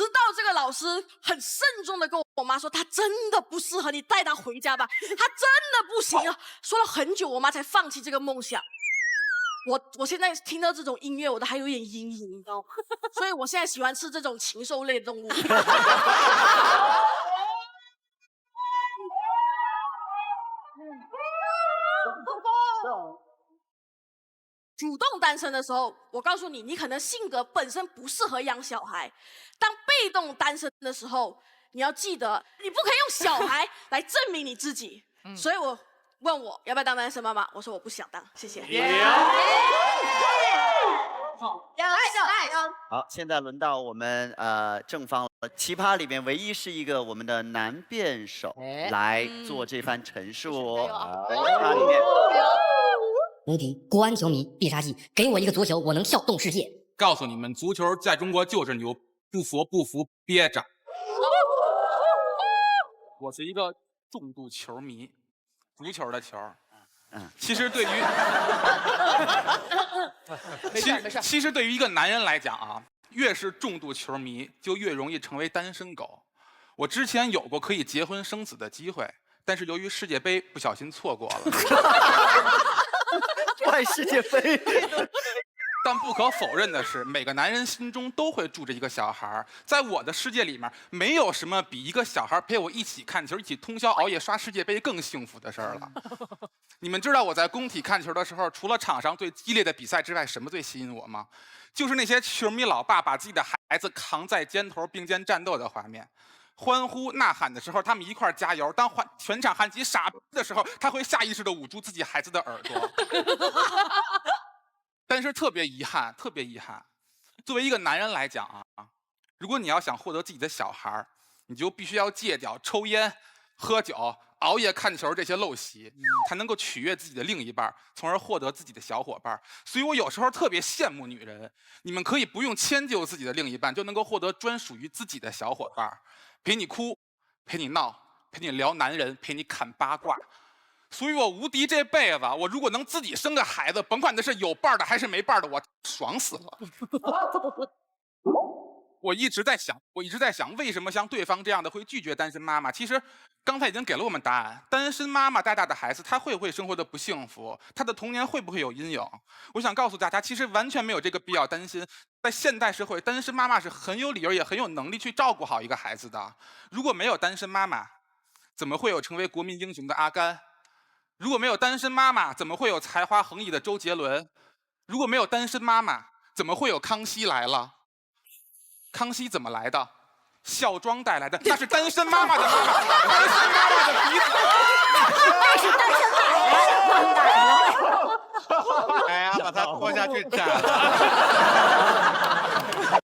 S14: 到这个老师很慎重的跟我妈说，他真的不适合你，带他回家吧，他真的不行啊。说了很久，我妈才放弃这个梦想。我现在听到这种音乐，我都还有点阴影，你知道吗？所以我现在喜欢吃这种禽兽类的动物。主动单身的时候，我告诉你，你可能性格本身不适合养小孩。当被动单身的时候，你要记得，你不可以用小孩来证明你自己。所以我问我要不要当单身妈妈，我说我不想当，谢谢。
S4: 好，现在轮到我们正方了。奇葩里面唯一是一个我们的男辩手来做这番陈述。奇葩里面。
S16: 无敌国安球迷必杀技，给我一个足球，我能跳动世界。
S9: 告诉你们，足球在中国就是牛，不服憋着。我是一个重度球迷，足球的球。其实对于其实对于一个男人来讲啊，越是重度球迷，就越容易成为单身狗。我之前有过可以结婚生子的机会，但是由于世界杯不小心错过了。
S4: 怪世界杯。
S9: 但不可否认的是，每个男人心中都会住着一个小孩。在我的世界里面，没有什么比一个小孩陪我一起看球、一起通宵熬夜刷世界杯更幸福的事儿了。你们知道我在工体看球的时候，除了场上最激烈的比赛之外，什么最吸引我吗？就是那些球迷老爸把自己的孩子扛在肩头并肩战斗的画面。欢呼呐喊的时候，他们一块儿加油；当全场喊起傻逼的时候，他会下意识地捂住自己孩子的耳朵。但是特别遗憾，作为一个男人来讲啊，如果你要想获得自己的小孩，你就必须要戒掉抽烟、喝酒、熬夜看球这些陋习，才能够取悦自己的另一半，从而获得自己的小伙伴。所以我有时候特别羡慕女人，你们可以不用迁就自己的另一半，就能够获得专属于自己的小伙伴，陪你哭，陪你闹，陪你聊男人，陪你侃八卦。所以我无敌这辈子，我如果能自己生个孩子，甭管他是有伴的还是没伴的，我爽死了。我一直在想，为什么像对方这样的会拒绝单身妈妈？其实刚才已经给了我们答案。单身妈妈带大的孩子，她会不会生活的不幸福？她的童年会不会有阴影？我想告诉大家，其实完全没有这个必要担心。在现代社会，单身妈妈是很有理由也很有能力去照顾好一个孩子的。如果没有单身妈妈，怎么会有成为国民英雄的阿甘？如果没有单身妈妈，怎么会有才华横溢的周杰伦？如果没有单身妈妈，怎么会有康熙来了？康熙怎么来的？孝庄带来的，那是单身妈妈的妈妈，单身妈妈的鼻子。
S6: 那是单身妈。
S1: 哎呀，把他拖下去斩了。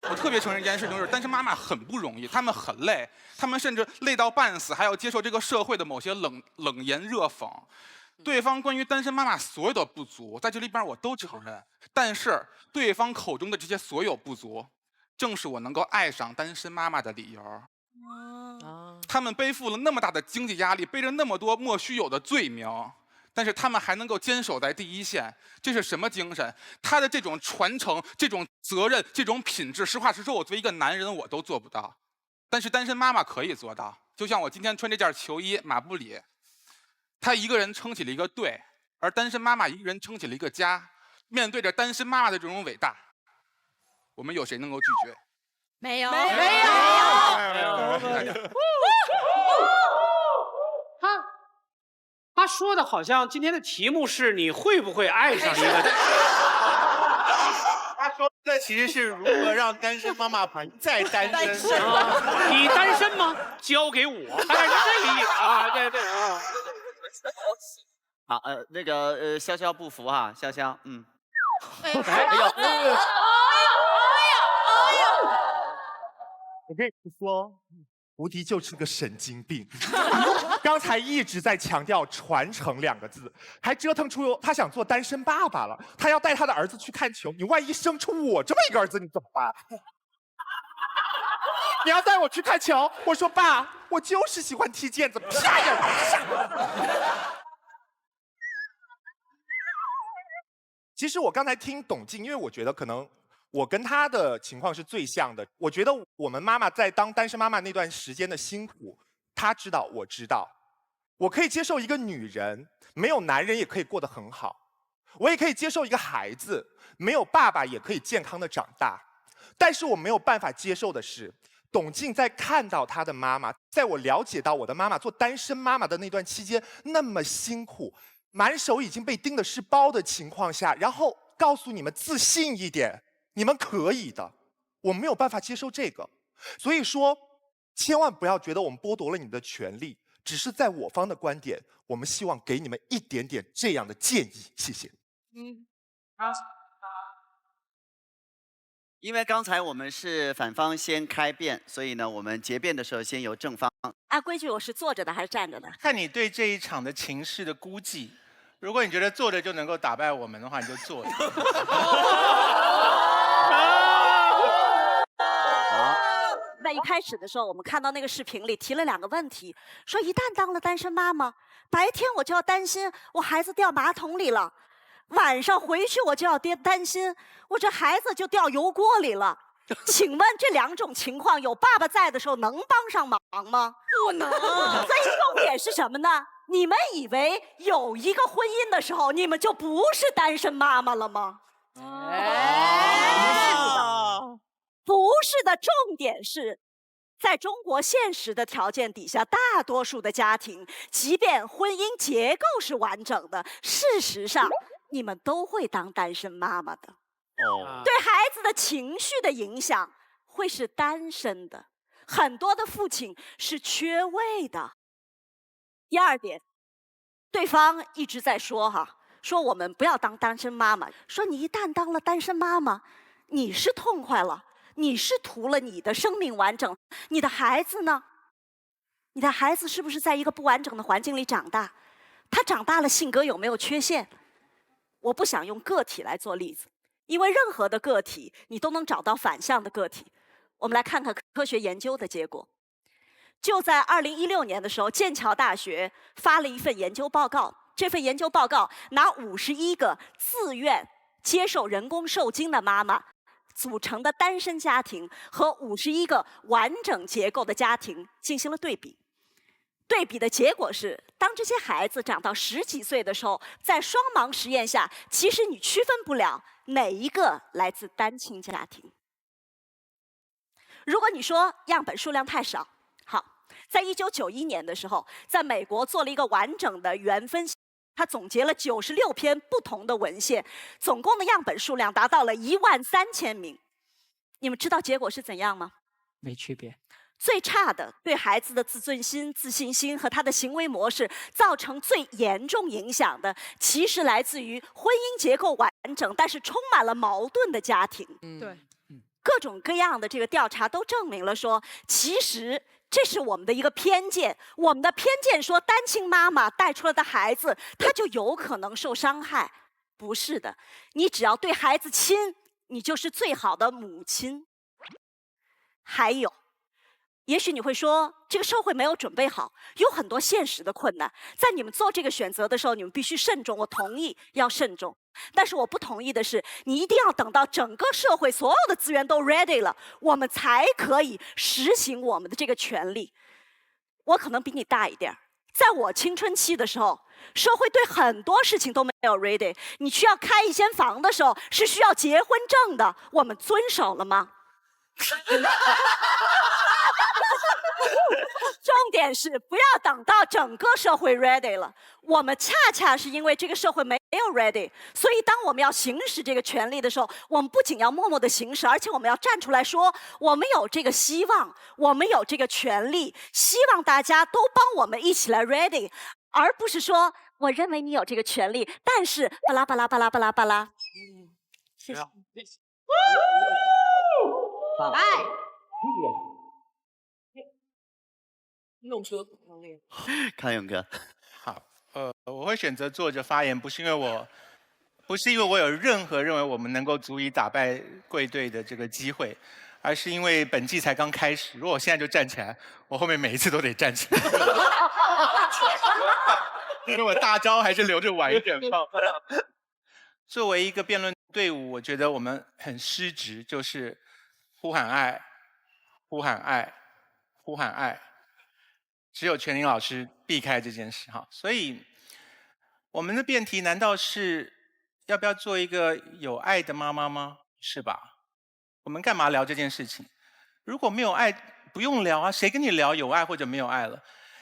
S9: 我特别承认一件事情，就是单身妈妈很不容易，她们很累，她们甚至累到半死，还要接受这个社会的某些冷言热讽。对方关于单身妈妈所有的不足，在这里边我都承认，但是对方口中的这些所有不足，正是我能够爱上单身妈妈的理由。他们背负了那么大的经济压力，背着那么多莫须有的罪名，但是他们还能够坚守在第一线，这是什么精神？他的这种传承、这种责任、这种品质，实话实说，我作为一个男人我都做不到，但是单身妈妈可以做到。就像我今天穿这件球衣，马布里，他一个人撑起了一个队，而单身妈妈一个人撑起了一个家。面对着单身妈妈的这种伟大，我们有谁能够拒绝？
S15: 没有，
S6: 没有。
S15: 好，
S3: 说的好像今天的题目是你会不会爱上一个？
S1: 他说的其实是如何让单身妈妈不再单身。
S3: 你单身吗？交给我，大概是这个意思啊。对对啊。
S4: 好，那个潇潇不服哈，潇潇，
S14: 哎呦，
S17: 我跟你说，吴迪就是个神经病。刚才一直在强调传承2个字，还折腾出他想做单身爸爸了。他要带他的儿子去看球，你万一生出我这么一个儿子，你怎么办？你要带我去看球，我说爸，我就是喜欢踢毽子，啪呀！其实我刚才听董静，因为我觉得可能我跟她的情况是最像的。我觉得我们妈妈在当单身妈妈那段时间的辛苦，她知道，我知道。我可以接受一个女人没有男人也可以过得很好，我也可以接受一个孩子没有爸爸也可以健康的长大。但是我没有办法接受的是，董静在看到她的妈妈，在我了解到我的妈妈做单身妈妈的那段期间那么辛苦，满手已经被盯的是包的情况下，然后告诉你们自信一点，你们可以的。我没有办法接受这个，所以说，千万不要觉得我们剥夺了你们的权利，只是在我方的观点，我们希望给你们一点点这样的建议，谢谢。
S3: 好。
S4: 因为刚才我们是反方先开辩，所以呢，我们结辩的时候先由正方。
S6: 按规矩，我是坐着的还是站着的？
S1: 看你对这一场的情势的估计，如果你觉得坐着就能够打败我们的话，你就坐着。
S6: 在一开始的时候，我们看到那个视频里提了2个问题，说一旦当了单身妈妈，白天我就要担心我孩子掉马桶里了，晚上回去我就要担心我这孩子就掉油锅里了。请问这2种情况，有爸爸在的时候能帮上忙吗？
S14: 不能。
S6: 所以重点是什么呢？你们以为有一个婚姻的时候，你们就不是单身妈妈了吗？不是的，重点是，在中国现实的条件底下，大多数的家庭，即便婚姻结构是完整的，事实上你们都会当单身妈妈的。对孩子的情绪的影响会是单身的，很多的父亲是缺位的。第2点，对方一直在说说我们不要当单身妈妈，说你一旦当了单身妈妈，你是痛快了，你是图了你的生命完整，你的孩子呢？你的孩子是不是在一个不完整的环境里长大？他长大了，性格有没有缺陷？我不想用个体来做例子，因为任何的个体你都能找到反向的个体。我们来看看科学研究的结果。就在2016年的时候，剑桥大学发了一份研究报告，这份研究报告拿51个自愿接受人工受精的妈妈组成的单身家庭和51个完整结构的家庭进行了对比。对比的结果是，当这些孩子长到10几岁的时候，在双盲实验下，其实你区分不了哪一个来自单亲家庭。如果你说样本数量太少，好，在1991年的时候，在美国做了一个完整的原分析，他总结了96篇不同的文献，总共的样本数量达到了13000名。你们知道结果是怎样吗？
S3: 没区别。
S6: 最差的，对孩子的自尊心、自信心和他的行为模式造成最严重影响的，其实来自于婚姻结构完整但是充满了矛盾的家庭。
S14: 对，
S6: 各种各样的这个调查都证明了说，其实这是我们的一个偏见。我们的偏见说，单亲妈妈带出来的孩子，他就有可能受伤害。不是的，你只要对孩子亲，你就是最好的母亲。还有，也许你会说，这个社会没有准备好，有很多现实的困难。在你们做这个选择的时候，你们必须慎重。我同意要慎重，但是我不同意的是，你一定要等到整个社会所有的资源都 ready 了，我们才可以实行我们的这个权利。我可能比你大一点，在我青春期的时候，社会对很多事情都没有 ready。你需要开一间房的时候，是需要结婚证的，我们遵守了吗？重点是不要等到整个社会 ready 了，我们恰恰是因为这个社会没有 ready， 所以当我们要行使这个权利的时候，我们不仅要默默的行使，而且我们要站出来说，我们有这个希望，我们有这个权利，希望大家都帮我们一起来 ready， 而不是说我认为你有这个权利，但是巴拉巴拉巴拉巴拉巴拉。谢谢。
S14: 哎。
S3: 弄车，
S4: 康永哥，
S1: 好，我会选择坐着发言，不是因为我有任何认为我们能够足以打败贵队的这个机会，而是因为本季才刚开始。如果我现在就站起来，我后面每一次都得站起来。因为我大招还是留着晚一点放。作为一个辩论队伍，我觉得我们很失职，就是呼喊爱，呼喊爱，呼喊爱。只有全林老师避开这件事哈，所以我们的辩题难道是要不要做一个有爱的妈妈吗？是吧？我们干嘛聊这件事情？如果没有爱，不用聊啊，谁跟你聊有爱或者没有爱了？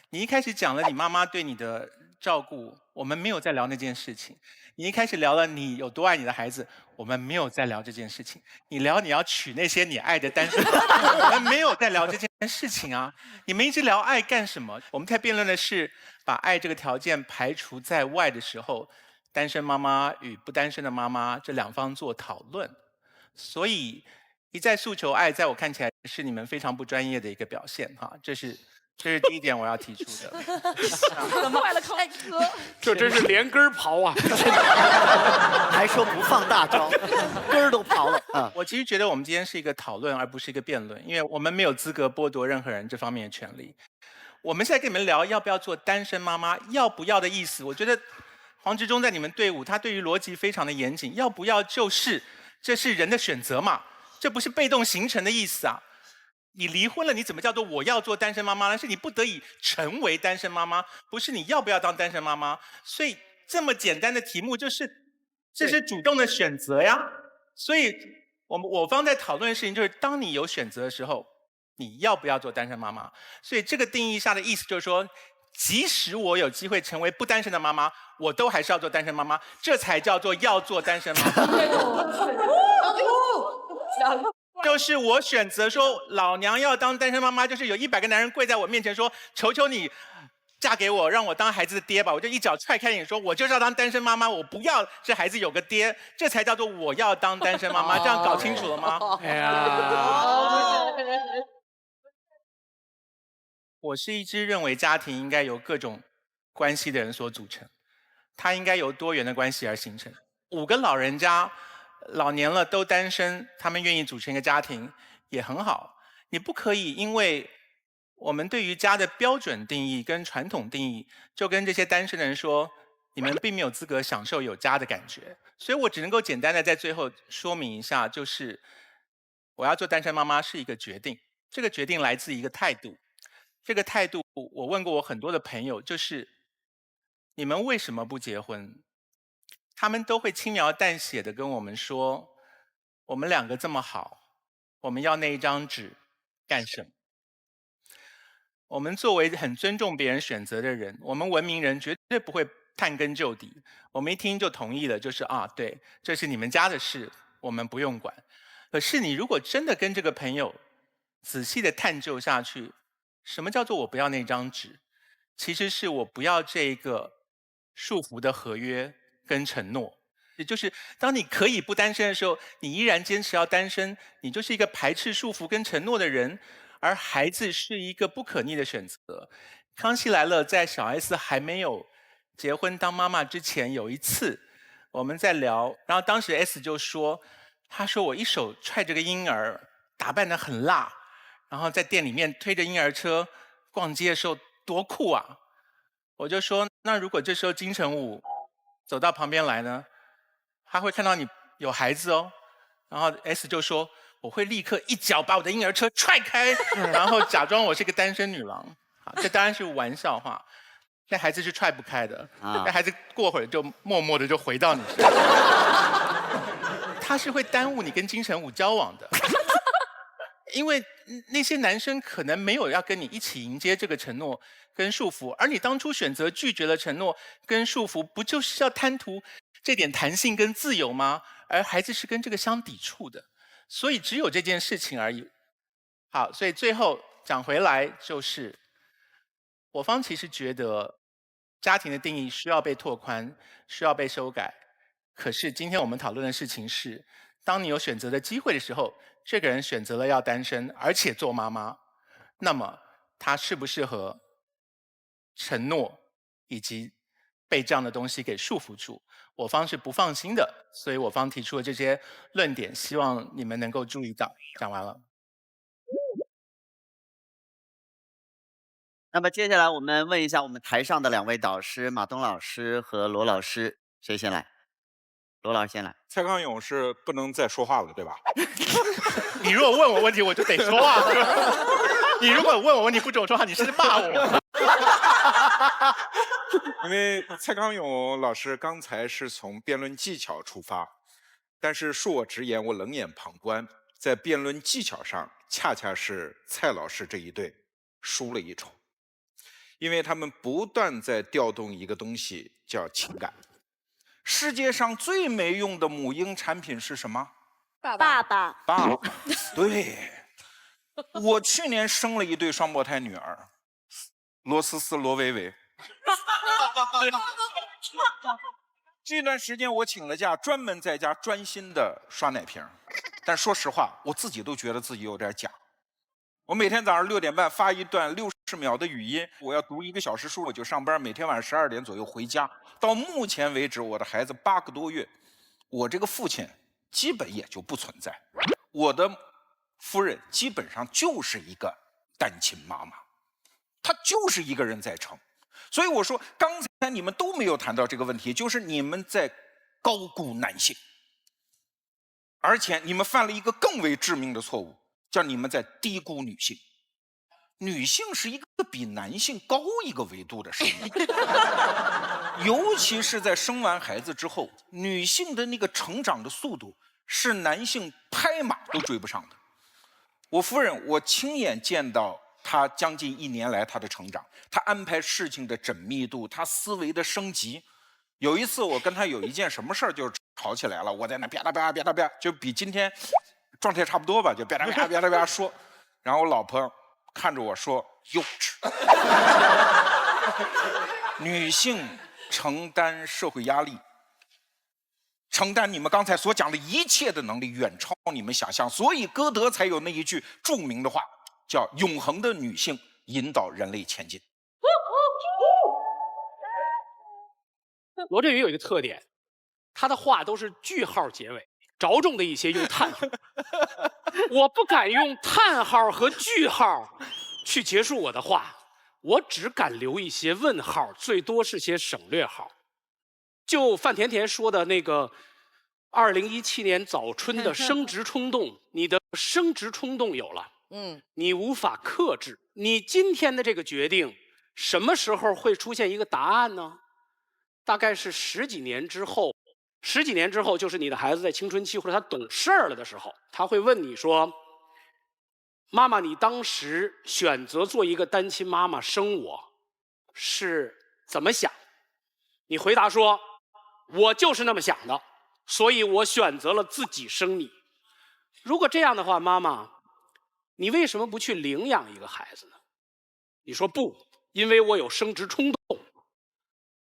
S1: 你一开始讲了你妈妈对你的照顾，我们没有在聊那件事情。你一开始聊了你有多爱你的孩子，我们没有在聊这件事情。你聊你要娶那些你爱的单身，我们没有在聊这件事情啊。你们一直聊爱干什么？我们在辩论的是把爱这个条件排除在外的时候，单身妈妈与不单身的妈妈这两方做讨论。所以一再诉求爱，在我看起来是你们非常不专业的一个表现哈，这是第一点我要提出的。
S14: 怎么坏了开车？
S3: 这真是连根刨啊！
S4: 还说不放大招，根儿都刨了啊！
S1: 我其实觉得我们今天是一个讨论，而不是一个辩论，因为我们没有资格剥夺任何人这方面的权利。我们现在跟你们聊要不要做单身妈妈，要不要的意思，我觉得黄执中在你们队伍，他对于逻辑非常的严谨，要不要就是这是人的选择嘛，这不是被动形成的意思啊。你离婚了，你怎么叫做我要做单身妈妈呢？是你不得已成为单身妈妈，不是你要不要当单身妈妈。所以这么简单的题目，这是主动的选择呀。所以我方在讨论的事情就是，当你有选择的时候，你要不要做单身妈妈？所以这个定义下的意思就是说，即使我有机会成为不单身的妈妈，我都还是要做单身妈妈，这才叫做要做单身妈妈。就是我选择说，老娘要当单身妈妈，就是有100个男人跪在我面前说，求求你嫁给我，让我当孩子的爹吧。我就一脚踹开你说，我就是要当单身妈妈，我不要这孩子有个爹，这才叫做我要当单身妈妈。这样搞清楚了吗？
S3: 哎呀，
S1: 我是一支认为家庭应该由各种关系的人所组成，它应该由多元的关系而形成。5个老人家老年了都单身，他们愿意组成一个家庭也很好。你不可以因为我们对于家的标准定义跟传统定义，就跟这些单身的人说，你们并没有资格享受有家的感觉。所以我只能够简单的在最后说明一下，就是我要做单身妈妈是一个决定，这个决定来自一个态度。这个态度我问过我很多的朋友，就是你们为什么不结婚？他们都会轻描淡写的跟我们说，我们2个这么好，我们要那一张纸干什么？我们作为很尊重别人选择的人，我们文明人绝对不会探根究底，我们一听就同意了，就是啊，对，这是你们家的事，我们不用管。可是你如果真的跟这个朋友仔细的探究下去，什么叫做我不要那张纸？其实是我不要这个束缚的合约跟承诺。也就是当你可以不单身的时候，你依然坚持要单身，你就是一个排斥束缚跟承诺的人，而孩子是一个不可逆的选择。康熙来了在小 S 还没有结婚当妈妈之前，有一次我们在聊，然后当时 S 就说，他说我一手踹着个婴儿，打扮得很辣，然后在店里面推着婴儿车逛街的时候多酷啊。我就说，那如果这时候金城武走到旁边来呢，他会看到你有孩子哦。然后 S 就说，我会立刻一脚把我的婴儿车踹开，然后假装我是个单身女郎。这当然是玩笑话，那孩子是踹不开的，那孩子过会儿就默默的就回到你身上。他是会耽误你跟金城武交往的。因为那些男生可能没有要跟你一起迎接这个承诺跟束缚，而你当初选择拒绝了承诺跟束缚，不就是要贪图这点弹性跟自由吗？而孩子是跟这个相抵触的，所以只有这件事情而已。好，所以最后讲回来就是，我方其实觉得家庭的定义需要被拓宽，需要被修改。可是今天我们讨论的事情是，当你有选择的机会的时候，这个人选择了要单身，而且做妈妈，那么他适不适合承诺以及被这样的东西给束缚住？我方是不放心的，所以我方提出了这些论点，希望你们能够注意到。讲完了。
S4: 那么接下来我们问一下我们台上的2位导师马东老师和罗老师，谁先来？罗老师先来。
S5: 蔡康永是不能再说话了，对吧？
S1: 你如果问我问题，我就得说话。你如果问我问题不准我说话，你是骂我。
S5: 因为蔡康永老师刚才是从辩论技巧出发，但是恕我直言，我冷眼旁观，在辩论技巧上，恰恰是蔡老师这一队输了一筹，因为他们不断在调动一个东西叫情感。世界上最没用的母婴产品是什么？
S6: 爸爸。
S5: 对，我去年生了一对双胞胎女儿，罗思思、罗维维。这段时间我请了假，专门在家专心的刷奶瓶。但说实话，我自己都觉得自己有点假。我每天早上6点半发一段60秒的语音，我要读1个小时书，我就上班，每天晚上12点左右回家。到目前为止，我的孩子8个多月，我这个父亲基本也就不存在。我的夫人基本上就是一个单亲妈妈，她就是一个人在撑。所以我说，刚才你们都没有谈到这个问题，就是你们在高估男性，而且你们犯了一个更为致命的错误，叫你们在低估女性。女性是一个比男性高一个维度的生命，尤其是在生完孩子之后，女性的那个成长的速度是男性拍马都追不上的。我夫人，我亲眼见到她将近1年来她的成长，她安排事情的缜密度，她思维的升级。有一次我跟她有一件什么事儿就吵起来了，我在那吧嗒吧嗒吧嗒吧，就比今天状态差不多吧，就吧嗒吧嗒吧嗒吧嗒说，然后我老婆看着我说幼稚。女性承担社会压力，承担你们刚才所讲的一切的能力远超你们想象，所以歌德才有那一句著名的话，叫永恒的女性引导人类前进。
S3: 罗振宇有一个特点，他的话都是句号结尾，着重的一些用叹号。我不敢用叹号和句号去结束我的话，我只敢留一些问号，最多是些省略号。就范甜甜说的那个2017年早春的生殖冲动，你的生殖冲动有了，你无法克制。你今天的这个决定，什么时候会出现一个答案呢？大概是10几年之后。10几年之后，就是你的孩子在青春期或者他懂事儿了的时候，他会问你说：“妈妈，你当时选择做一个单亲妈妈生我，是怎么想？”你回答说：“我就是那么想的，所以我选择了自己生你。”如果这样的话，妈妈，你为什么不去领养一个孩子呢？你说不，因为我有生殖冲动。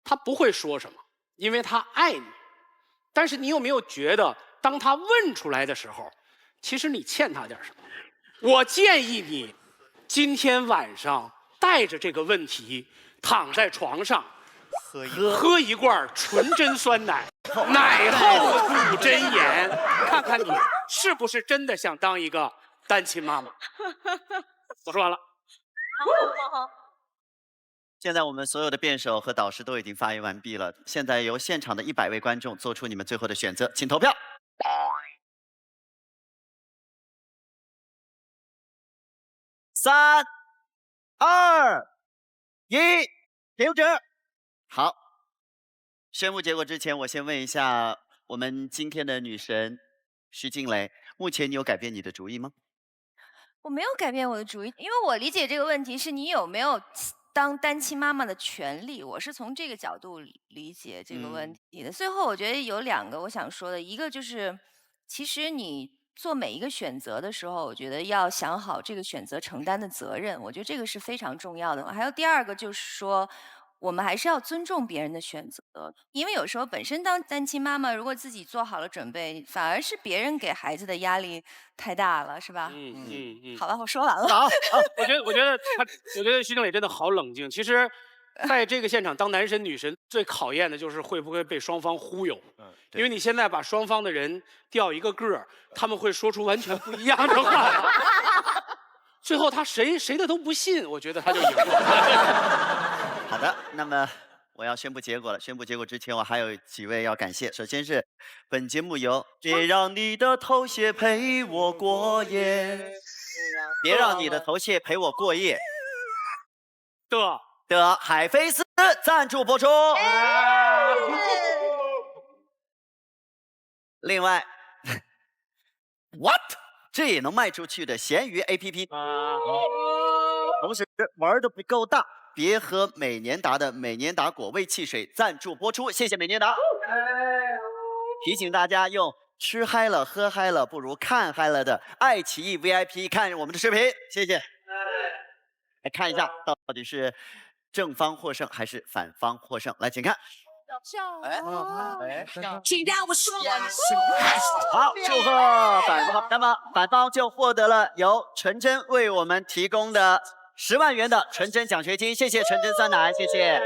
S3: 他不会说什么，因为他爱你。但是你有没有觉得，当他问出来的时候，其实你欠他点什么？我建议你今天晚上带着这个问题躺在床上，喝一罐纯真酸奶，奶后古真言，看看你是不是真的想当一个单亲妈妈。我说完了。
S6: 好。
S4: 现在我们所有的辩手和导师都已经发言完毕了，现在由现场的100位观众做出你们最后的选择，请投票。3、2、1，停止。好，宣布结果之前，我先问一下我们今天的女神徐静蕾，目前你有改变你的主意吗？
S2: 我没有改变我的主意，因为我理解这个问题是你有没有当单亲妈妈的权利，我是从这个角度理解这个问题的。最后我觉得有2个我想说的，一个就是其实你做每一个选择的时候，我觉得要想好这个选择承担的责任，我觉得这个是非常重要的。还有第2个就是说，我们还是要尊重别人的选择，因为有时候本身当单亲妈妈，如果自己做好了准备，反而是别人给孩子的压力太大了，是吧？好吧，我说完了。
S3: 好，我觉得徐经理真的好冷静。其实，在这个现场当男神女神，最考验的就是会不会被双方忽悠。因为你现在把双方的人调一个个，他们会说出完全不一样的话。最后他谁的都不信，我觉得他就赢了。
S4: 好的，那么我要宣布结果了。宣布结果之前，我还有几位要感谢。首先是本节目由别让你的头屑陪我过夜，别让你的头屑陪我过夜的海飞丝赞助播出。另外 ，what 这也能卖出去的闲鱼 APP， 同时玩的不够大。别喝美年达的美年达果味汽水赞助播出，谢谢美年达。提醒大家用吃嗨了喝嗨了不如看嗨了的爱奇艺 VIP 看我们的视频，谢谢。来看一下到底是正方获胜还是反方获胜，来请看。
S14: 请让我说
S4: 好，祝贺反方。那么反方就获得了由纯真为我们提供的10万元的纯真奖学金，谢谢纯真酸奶，谢谢，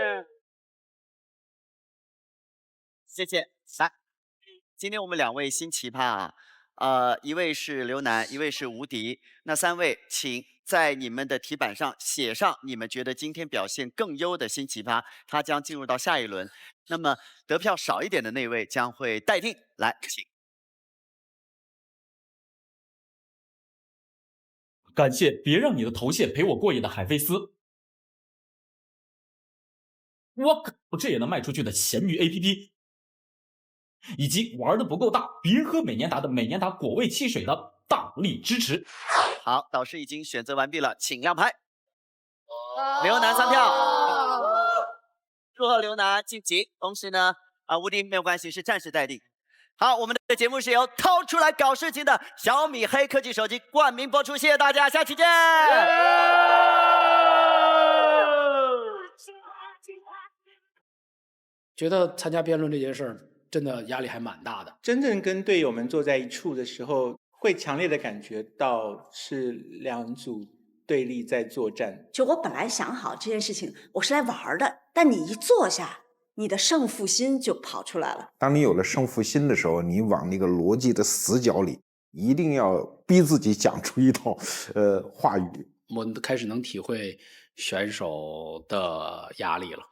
S4: 谢谢。来，今天我们2位新奇葩啊，一位是刘楠，一位是吴迪。那3位，请在你们的题板上写上你们觉得今天表现更优的新奇葩，他将进入到下一轮。那么得票少一点的那位将会待定。来，请。
S11: 感谢别让你的头屑陪我过夜的海飞丝，我靠，这也能卖出去的闲鱼 APP， 以及玩的不够大，别喝美年达的美年达果味汽水的大力支持。
S4: 好，导师已经选择完毕了，请亮牌。刘楠3票，祝贺刘楠晋级。同时呢，吴迪没有关系，是暂时待定。好，我们的节目是由掏出来搞事情的小米黑科技手机冠名播出，谢谢大家，下期见。
S3: 觉得参加辩论这件事儿真的压力还蛮大的。
S1: 真正跟队友们坐在一处的时候，会强烈的感觉到是2组对立在作战。
S6: 就我本来想好这件事情我是来玩的，但你一坐下，你的胜负心就跑出来了。
S18: 当你有了胜负心的时候，你往那个逻辑的死角里，一定要逼自己讲出一套话语。
S3: 我开始能体会选手的压力了。